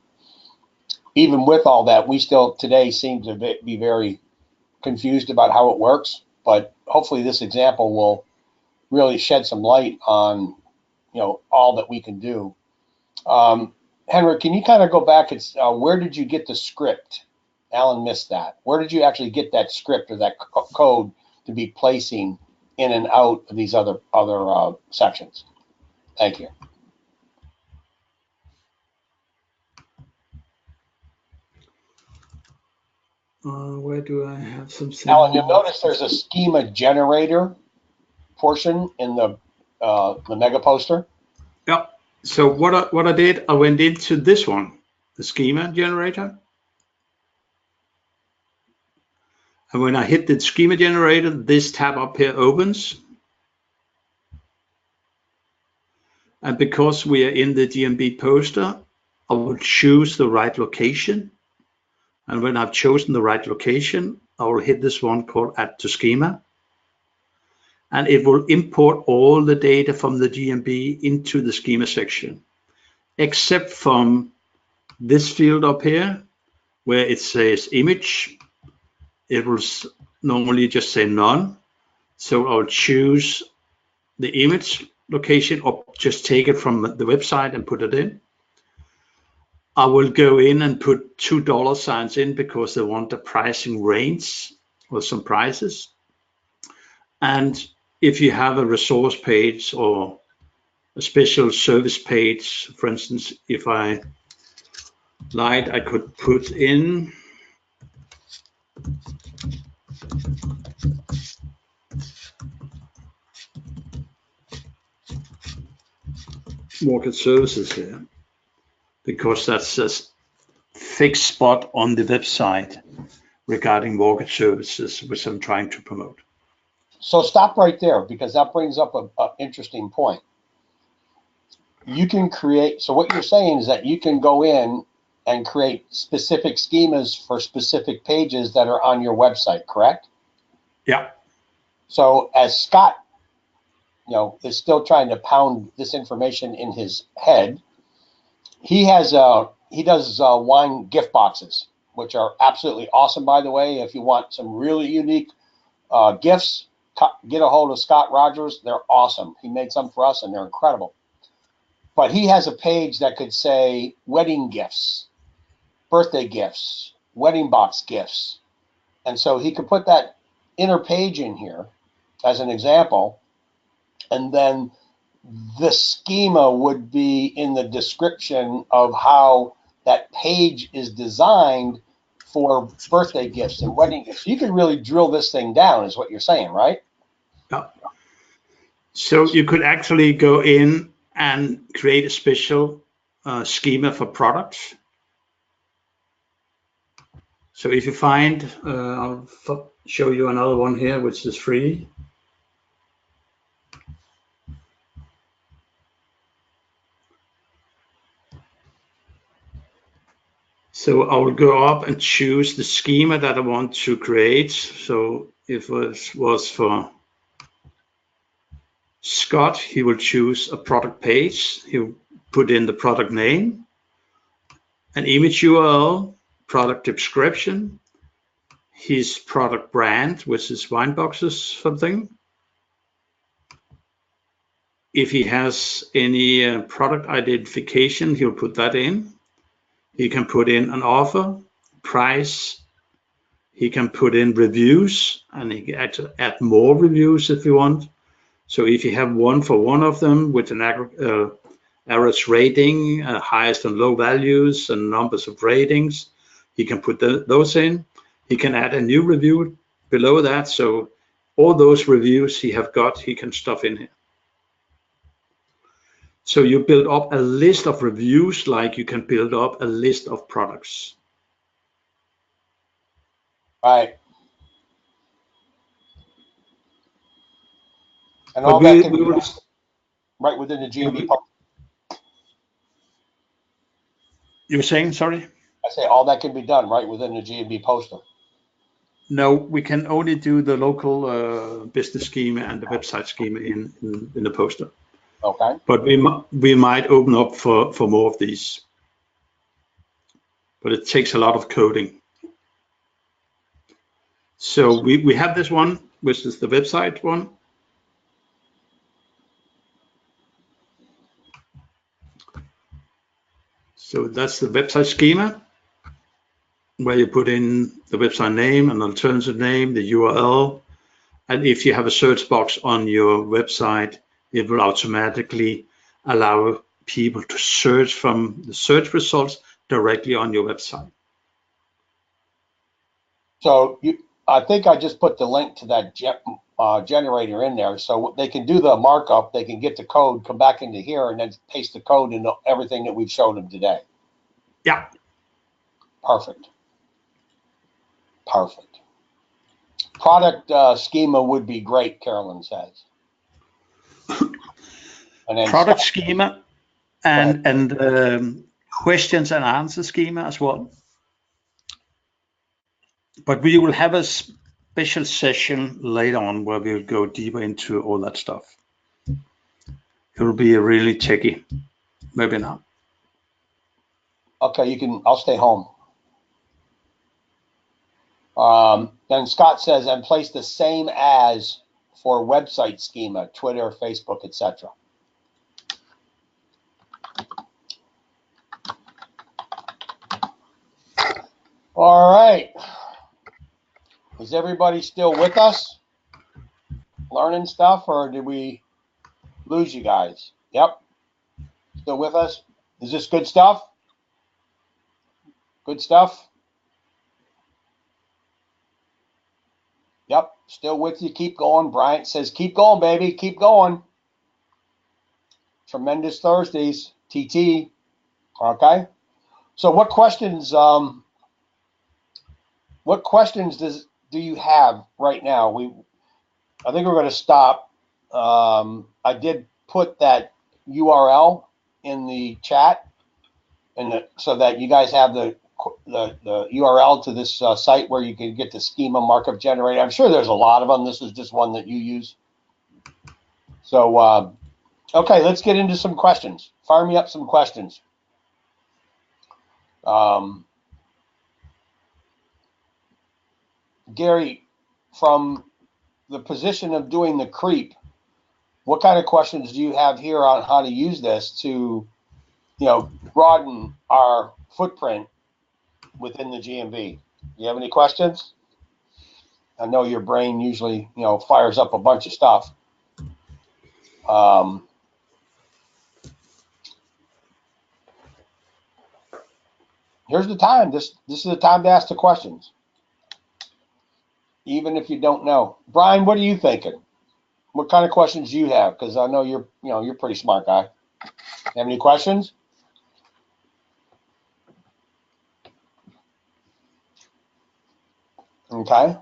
even with all that, we still today seem to be very confused about how it works. But hopefully this example will really shed some light on, all that we can do. Henrik, can you kind of go back? It's where did you get the script? Alan missed that. Where did you actually get that script or that code to be placing in and out of these other sections? Thank you. Where do I have something? Alan, you'll notice there's a Schema Generator portion in the Mega poster. Yeah. So what I did, I went into this one, the Schema Generator. And when I hit the Schema Generator, this tab up here opens. And because we are in the GMB poster, I will choose the right location. And when I've chosen the right location, I will hit this one called Add to Schema. And it will import all the data from the GMB into the Schema section, except from this field up here, where it says image. It will normally just say none. So I'll choose the image location or just take it from the website and put it in. I will go in and put $2 in because they want the pricing range or some prices. And if you have a resource page or a special service page, for instance, if I liked, I could put in market services here, because that's a fixed spot on the website regarding mortgage services, which I'm trying to promote. So stop right there, because that brings up an interesting point. You can create, so what you're saying is that you can go in and create specific schemas for specific pages that are on your website, correct? Yeah. So as Scott, is still trying to pound this information in his head, he does wine gift boxes, which are absolutely awesome, by the way. If you want some really unique gifts, get a hold of Scott Rogers. They're awesome. He made some for us, and they're incredible. But he has a page that could say wedding gifts, birthday gifts, wedding box gifts. And so he could put that inner page in here as an example, and then the schema would be in the description of how that page is designed for birthday gifts and wedding gifts. You could really drill this thing down, is what you're saying, right? Yeah. So you could actually go in and create a special schema for products. So if you find, I'll show you another one here, which is free. So I will go up and choose the schema that I want to create. So if it was for Scott, he will choose a product page. He'll put in the product name, an image URL, product description, his product brand, which is wine boxes something. If he has any product identification, he'll put that in. He can put in an offer, price. He can put in reviews, and he can add more reviews if you want. So if you have one for one of them with an average rating, highest and low values, and numbers of ratings, he can put those in. He can add a new review below that. So all those reviews he can stuff in here. So you build up a list of reviews like you can build up a list of products. Right. And all that can be done right within the GMB poster. You were saying, sorry? I say all that can be done right within the GMB poster. No, we can only do the local business schema and the website schema in the poster. Okay. But we might open up for more of these. But it takes a lot of coding. So we have this one, which is the website one. So that's the website schema, where you put in the website name, an alternative name, the URL. And if you have a search box on your website, it will automatically allow people to search from the search results directly on your website. So I think I just put the link to that generator in there, so they can do the markup. They can get the code, come back into here, and then paste the code into everything that we've showed them today. Yeah. Perfect. Perfect. Product schema would be great, Carolyn says. And then Product schema and questions and answer schema as well. But we will have a special session later on where we'll go deeper into all that stuff. It will be a really techy webinar. Okay, I'll stay home. Then Scott says, and place the same as for website schema, Twitter, Facebook, etc. All right. Is everybody still with us? Learning stuff, or did we lose you guys? Yep. Still with us? Is this good stuff? Good stuff? Yep. Still with you. Keep going. Bryant says, keep going, baby. Keep going. Tremendous Thursdays. TT. Okay. So what questions do you have right now? I think we're going to stop. I did put that URL in the chat, so that you guys have the URL to this site where you can get the schema markup generator. I'm sure there's a lot of them. This is just one that you use. So, okay, let's get into some questions. Fire me up some questions. Gary, from the position of doing the creep, what kind of questions do you have here on how to use this to, broaden our footprint within the GMB? Do you have any questions? I know your brain usually, fires up a bunch of stuff. Here's the time. This is the time to ask the questions, even if you don't know. Brian, what are you thinking? What kind of questions do you have? Because I know you're a pretty smart guy. Have any questions? Okay.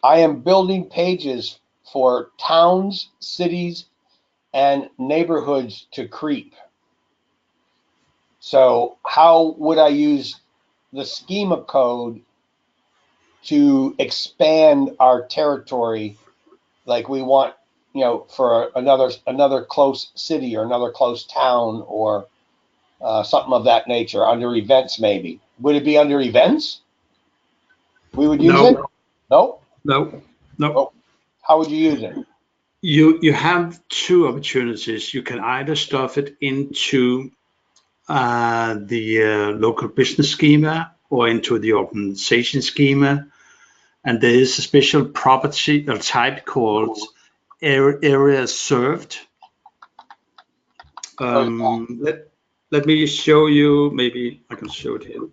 I am building pages for towns, cities, and neighborhoods to creep. So how would I use the schema code to expand our territory? Like we want, for another close city or another close town, or something of that nature, under events maybe. Would it be under events? We would use it? No? No. Oh, how would you use it? You have two opportunities. You can either stuff it into the local business schema or into the organization schema, and there is a special property or type called area served. Let me show you. Maybe I can show it here.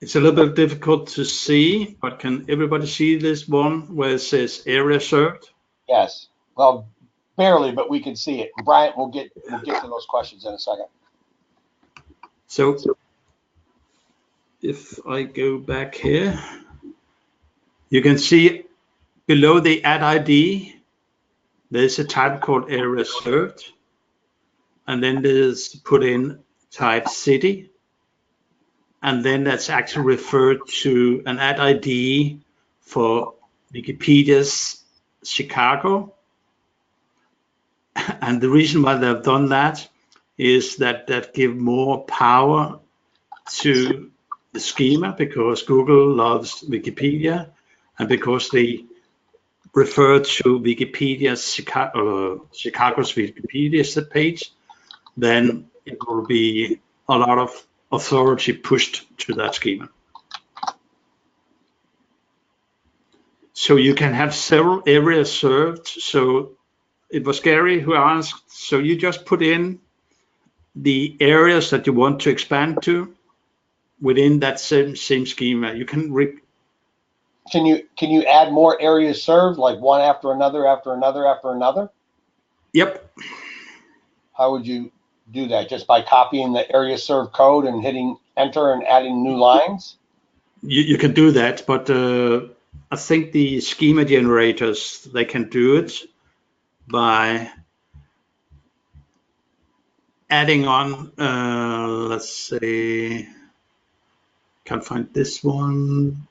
It's a little bit difficult to see, but can everybody see this one where it says area served? Yes. Well, barely, but we can see it. Bryant, we'll get to those questions in a second. So if I go back here, you can see below the add ID, there's a type called area served, and then there's put in type city. And then that's actually referred to an add ID for Wikipedia's Chicago. And the reason why they've done that is that give more power to the schema, because Google loves Wikipedia, and because they refer to Wikipedia's Chicago's Wikipedia page, then it will be a lot of authority pushed to that schema. So you can have several areas served. So it was Gary who asked. So you just put in the areas that you want to expand to within that same schema. You can Can you add more areas served, like one after another, after another, after another? Yep. How would you do that? Just by copying the area served code and hitting enter and adding new lines? You can do that, but I think the schema generators, they can do it by adding on, let's say, can't find this one.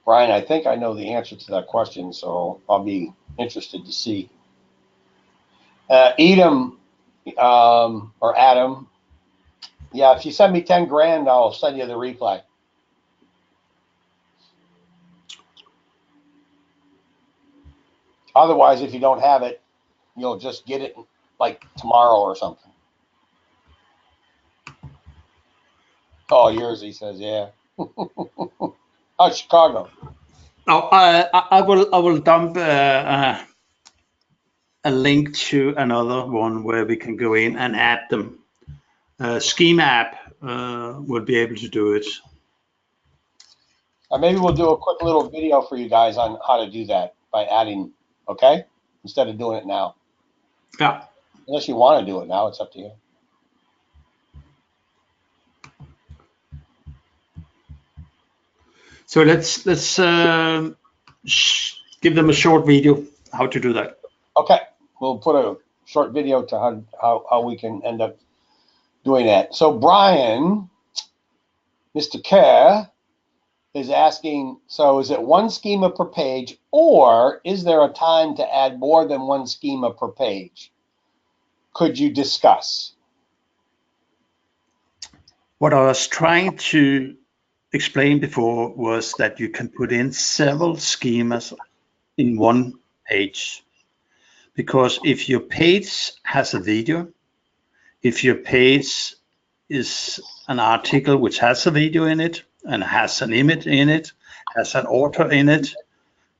Brian, I think I know the answer to that question, so I'll be interested to see. Edom, or Adam, yeah, if you send me 10 grand, I'll send you the replay. Otherwise, if you don't have it, you'll just get it like tomorrow or something. Oh, yours, he says, yeah. Oh, Chicago. Oh, I will dump a link to another one where we can go in and add them. Schema app will be able to do it. Maybe we'll do a quick little video for you guys on how to do that by adding, okay? Instead of doing it now. Yeah. Unless you want to do it now, it's up to you. So let's give them a short video how to do that. Okay, we'll put a short video to how we can end up doing that. So Brian, Mr. Kerr, is asking, so is it one schema per page, or is there a time to add more than one schema per page? Could you discuss? What I was trying to explain before was that you can put in several schemas in one page. Because if your page has a video, if your page is an article which has a video in it and has an image in it, has an author in it,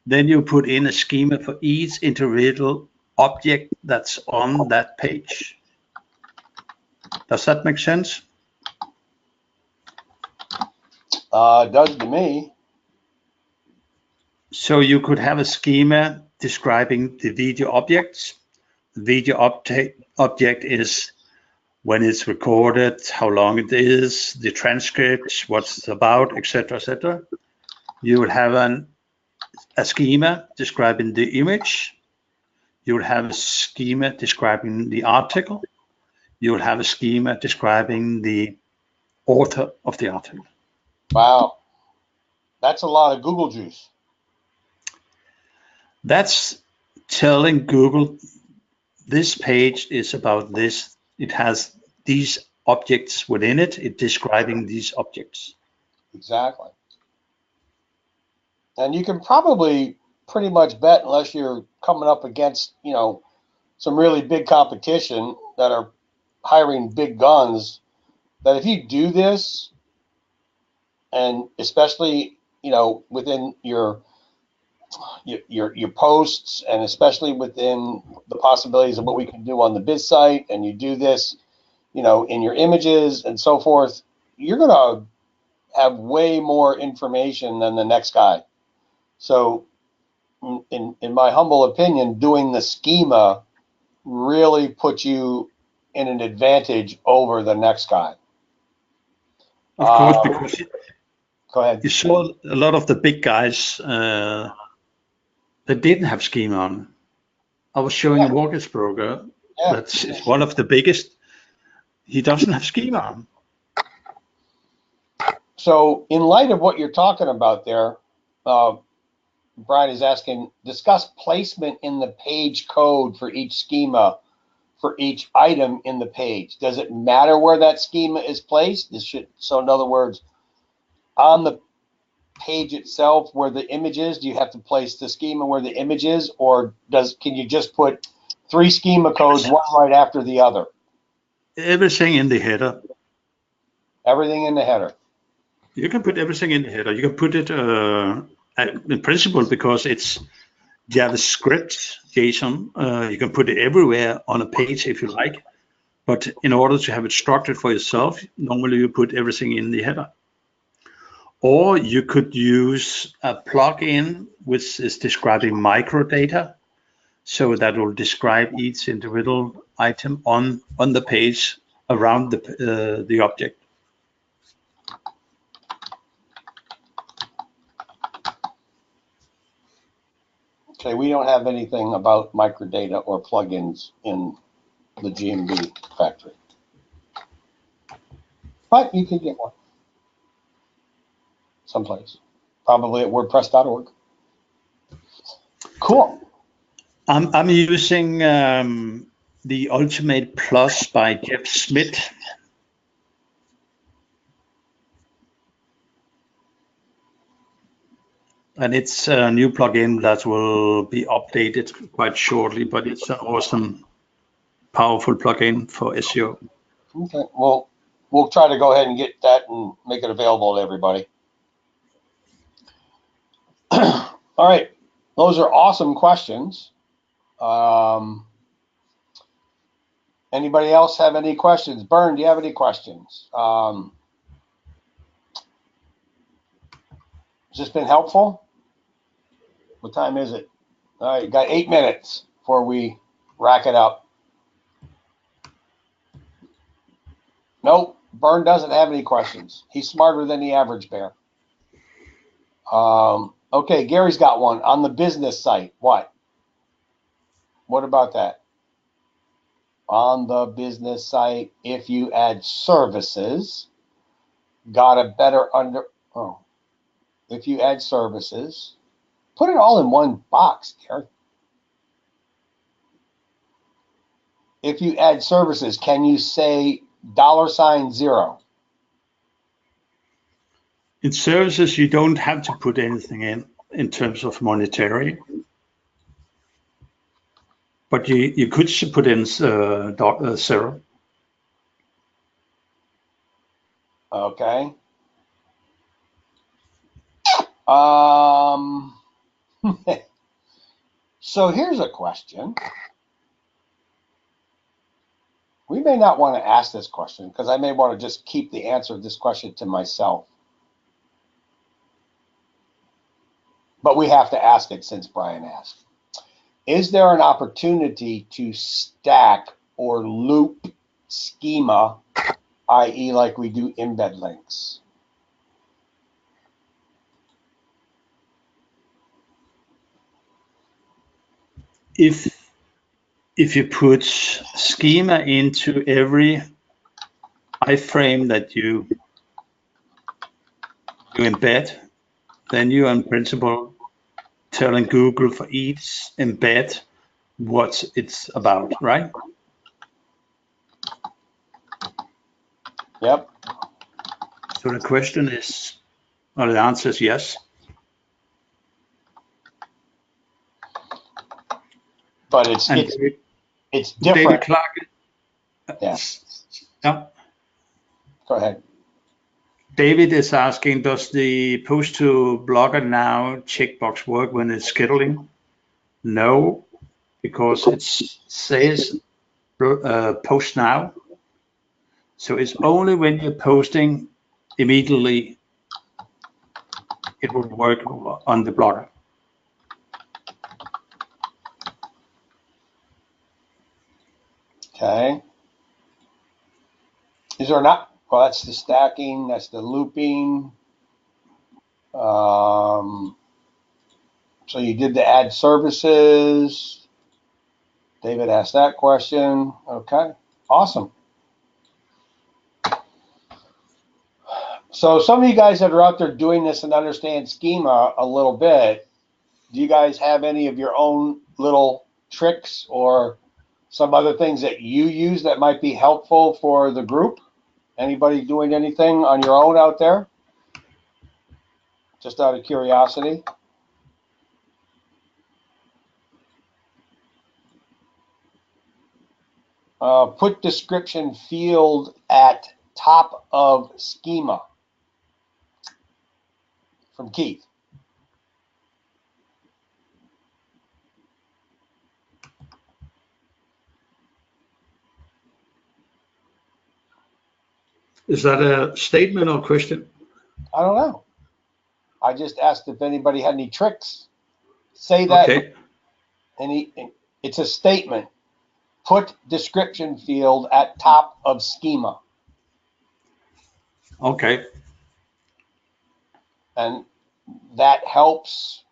then you put in a schema for each individual object that's on that page. Does that make sense? It does to me. So you could have a schema describing the video objects. The video object is when it's recorded, how long it is, the transcript, what it's about, etc., etc. You will have a schema describing the image. You will have a schema describing the article. You will have a schema describing the author of the article. Wow, that's a lot of Google juice. That's telling Google this page is about this. It has these objects within it. It's describing these objects. Exactly. And you can probably pretty much bet, unless you're coming up against, you know, some really big competition that are hiring big guns, that if you do this, and especially, you know, within your posts, and especially within the possibilities of what we can do on the biz site, and you do this, you know, in your images and so forth, you're going to have way more information than the next guy. So in my humble opinion, doing the schema really puts you in an advantage over the next guy. Of course, because go ahead. You saw a lot of the big guys that didn't have schema on. I was showing a mortgage broker that's one of the biggest. He doesn't have schema on. So in light of what you're talking about there, Brian is asking, discuss placement in the page code for each schema for each item in the page. Does it matter where that schema is placed? So in other words, on the page itself where the image is, do you have to place the schema where the image is, or can you just put 3 schema codes, one right after the other? Everything in the header. Everything in the header. You can put everything in the header. You can put it in principle because it's JavaScript JSON. You can put it everywhere on a page if you like. But in order to have it structured for yourself, normally you put everything in the header. Or you could use a plugin which is describing microdata. So that will describe each individual item on the page around the object. Okay, we don't have anything about microdata or plugins in the GMB factory. But you could get one someplace, probably at WordPress.org. Cool. I'm using the Ultimate Plus by Jeff Smith. And it's a new plugin that will be updated quite shortly, but it's an awesome, powerful plugin for SEO. Okay, well, we'll try to go ahead and get that and make it available to everybody. All right, those are awesome questions. Anybody else have any questions? Bern, do you have any questions? Has this been helpful? What time is it? All right, got 8 minutes before we rack it up. Nope, Bern doesn't have any questions. He's smarter than the average bear. Okay, Gary's got one on the business site. What about that? On the business site, if you add services, if you add services, put it all in one box, Gary. If you add services, can you say $0? In services, you don't have to put anything in terms of monetary. But you could put in zero. Okay. So here's a question. We may not want to ask this question because I may want to just keep the answer to this question to myself. But we have to ask it since Brian asked. Is there an opportunity to stack or loop schema, i.e. like we do embed links? If you put schema into every iframe that you embed, then you are in principle telling Google for each embed what it's about, right? Yep. So the question is, or the answer is yes. But it's different. David Clark. Yes. Yeah. Go ahead. David is asking, does the post to Blogger now checkbox work when it's scheduling? No, because it says post now. So it's only when you're posting immediately it will work on the Blogger. Okay. Is there not? Well, that's the stacking. That's the looping. So you did the add services. David asked that question. Okay. Awesome. So some of you guys that are out there doing this and understand schema a little bit, do you guys have any of your own little tricks or some other things that you use that might be helpful for the group? Anybody doing anything on your own out there? Just out of curiosity. Put description field at top of schema? From Keith. Is that a statement or question? I don't know. I just asked if anybody had any tricks. Say that. Okay. It's a statement. Put description field at top of schema. Okay. And that helps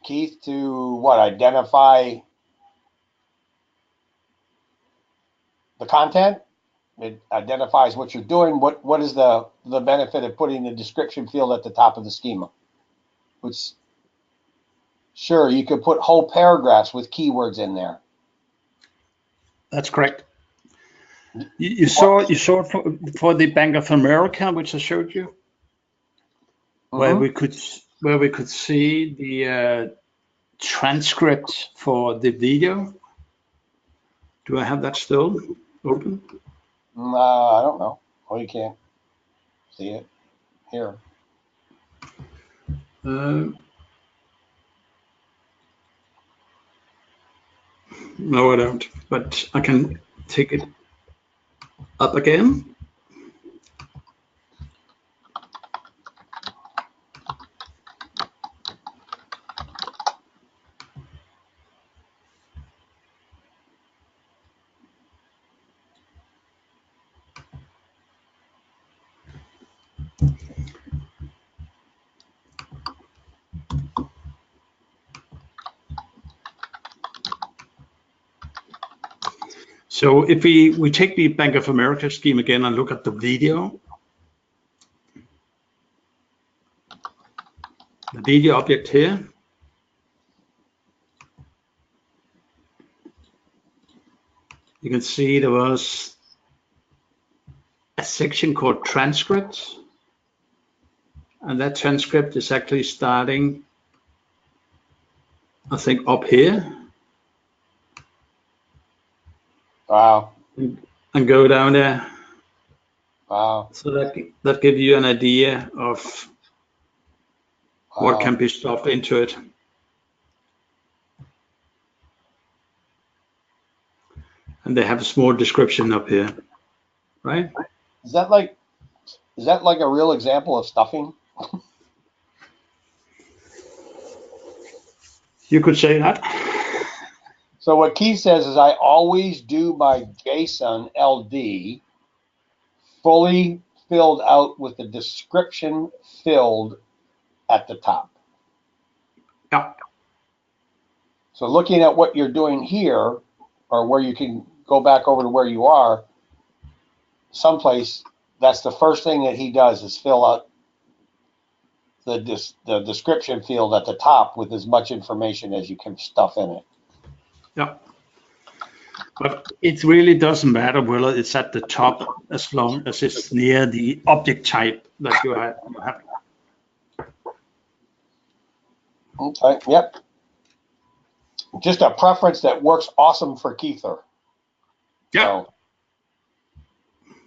Keith to what? Identify the content. It identifies what you're doing. What is the benefit of putting the description field at the top of the schema? Which, sure, you could put whole paragraphs with keywords in there. That's correct. You saw for the Bank of America, which I showed you, where we could see the transcript for the video. Do I have that still open? I don't know. Oh, you can't see it here. No, I don't. But I can take it up again. So if we take the Bank of America scheme again and look at the video object here, you can see there was a section called transcripts, and that transcript is actually starting, I think, up here. Wow. And go down there. Wow. So that gives you an idea of what can be stuffed into it. And they have a small description up here, right? Is that like a real example of stuffing? You could say that. So what Keith says is, I always do my JSON LD fully filled out with the description filled at the top. Yeah. So looking at what you're doing here, or where you can go back over to where you are, someplace, that's the first thing that he does is fill out the description field at the top with as much information as you can stuff in it. Yeah. But it really doesn't matter whether it's at the top as long as it's near the object type that you have. Okay, yep. Just a preference that works awesome for Keither. Yeah. So,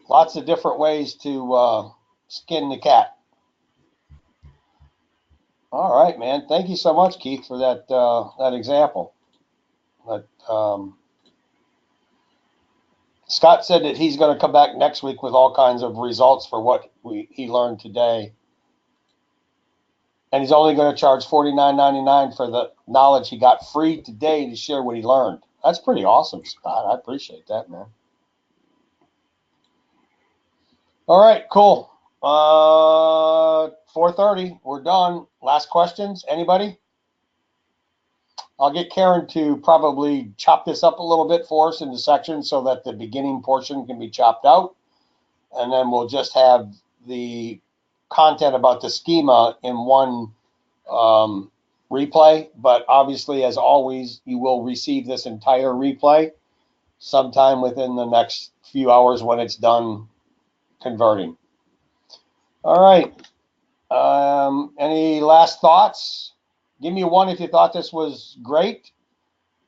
lots of different ways to skin the cat. All right, man. Thank you so much, Keith, for that example. But Scott said that he's going to come back next week with all kinds of results for what he learned today. And he's only going to charge $49.99 for the knowledge he got free today to share what he learned. That's pretty awesome, Scott. I appreciate that, man. All right, cool. 4:30, we're done. Last questions, anybody? I'll get Karen to probably chop this up a little bit for us into sections so that the beginning portion can be chopped out. And then we'll just have the content about the schema in one replay. But obviously, as always, you will receive this entire replay sometime within the next few hours when it's done converting. All right. Any last thoughts? Give me a 1 if you thought this was great,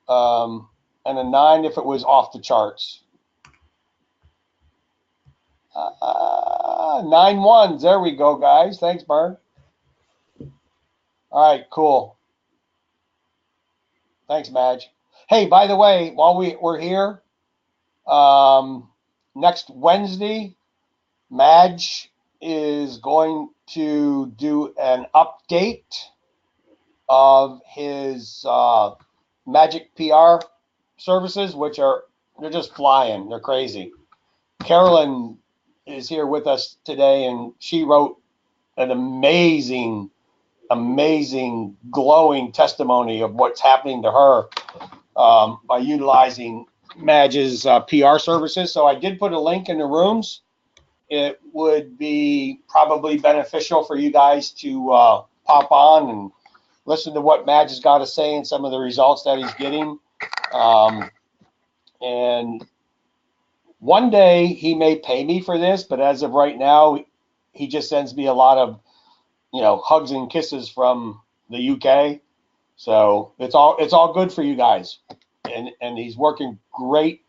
and a 9 if it was off the charts. Nine ones. There we go, guys. Thanks, Bern. All right, cool. Thanks, Madge. Hey, by the way, while we're here, next Wednesday, Madge is going to do an update of his Magic PR services, which they're just flying. They're crazy. Carolyn is here with us today, and she wrote an amazing, glowing testimony of what's happening to her by utilizing Madge's PR services. So I did put a link in the rooms. It would be probably beneficial for you guys to pop on and listen to what Madge has got to say and some of the results that he's getting. And one day he may pay me for this, but as of right now, he just sends me a lot of, hugs and kisses from the UK. So it's all good for you guys. And he's working great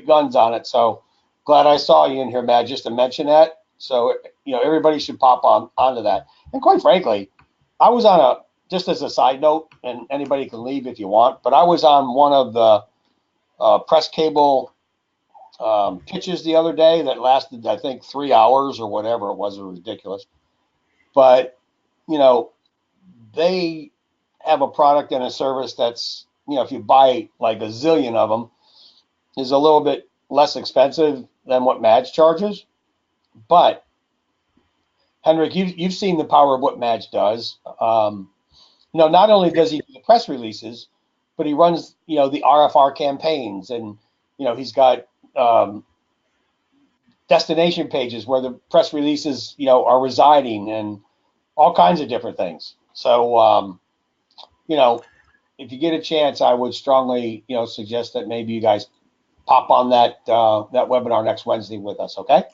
guns on it. So glad I saw you in here, Matt, just to mention that. So, everybody should pop onto that. And quite frankly, I was on just as a side note, and anybody can leave if you want, but I was on one of the press cable pitches the other day that lasted, I think, 3 hours or whatever it was. It was ridiculous. But, they have a product and a service that's, if you buy like a zillion of them, is a little bit less expensive than what Madge charges. But Henrik, you've seen the power of what Madge does. Not only does he do the press releases, but he runs, the RFR campaigns, and he's got destination pages where the press releases, are residing, and all kinds of different things. So, if you get a chance, I would strongly, suggest that maybe you guys pop on that webinar next Wednesday with us. Okay.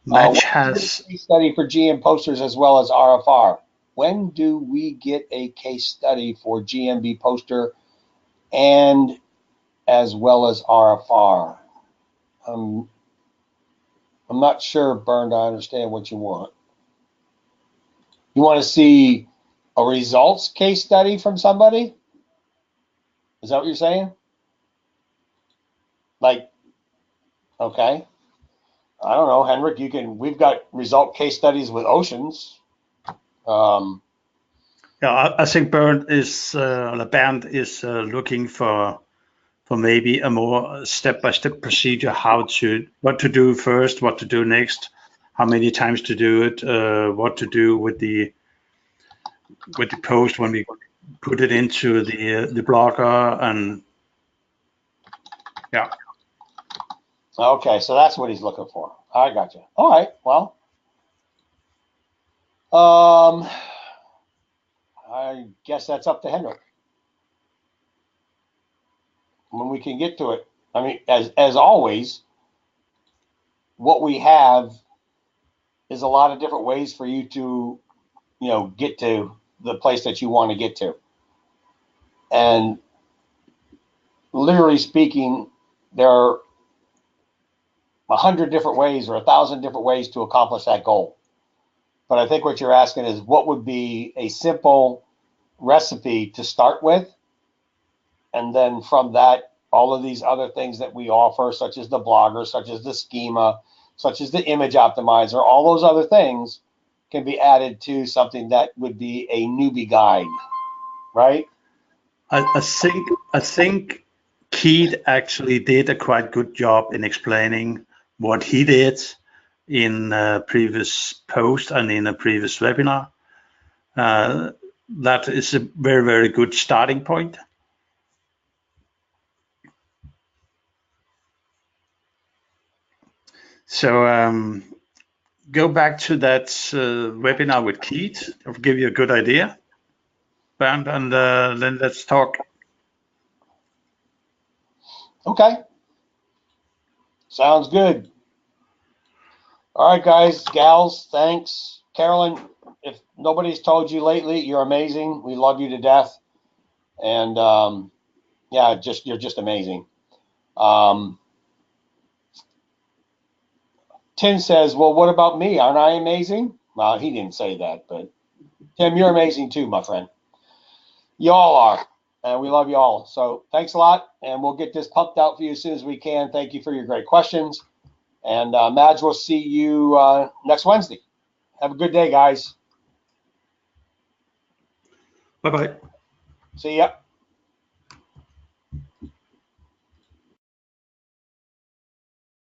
Madge has a case study for GM posters as well as RFR. When do we get a case study for GMB poster and as well as RFR? I'm not sure, Bernd, I understand what you want. You want to see a results case study from somebody? Is that what you're saying? Like, okay. I don't know, Henrik, we've got result case studies with oceans. Yeah, I think Bernd is looking for maybe a more step-by-step procedure, what to do first, what to do next, how many times to do it, what to do with the post when we put it into the blogger, and yeah. Okay, so that's what he's looking for. I got you. All right, well, I guess that's up to Henrik when we can get to it. I mean, as always, what we have is a lot of different ways for you to, get to the place that you want to get to. And literally speaking, there are 100 different ways or 1,000 different ways to accomplish that goal. But I think what you're asking is what would be a simple recipe to start with, and then from that, all of these other things that we offer, such as the blogger, such as the schema, such as the image optimizer, all those other things can be added to something that would be a newbie guide, right? I think Keith actually did a quite good job in explaining what he did in a previous post and in a previous webinar. That is a very, very good starting point. So go back to that webinar with Keith. I'll give you a good idea, Bernd, and then let's talk. Okay. Sounds good. All right, guys, gals, thanks. Carolyn, if nobody's told you lately, you're amazing. We love you to death. And yeah, you're just amazing. Tim says, well, what about me? Aren't I amazing? Well, he didn't say that, but Tim, you're amazing too, my friend. Y'all are, and we love you all. So thanks a lot, and we'll get this pumped out for you as soon as we can. Thank you for your great questions. And Madge, we'll see you next Wednesday. Have a good day, guys. Bye-bye. See ya.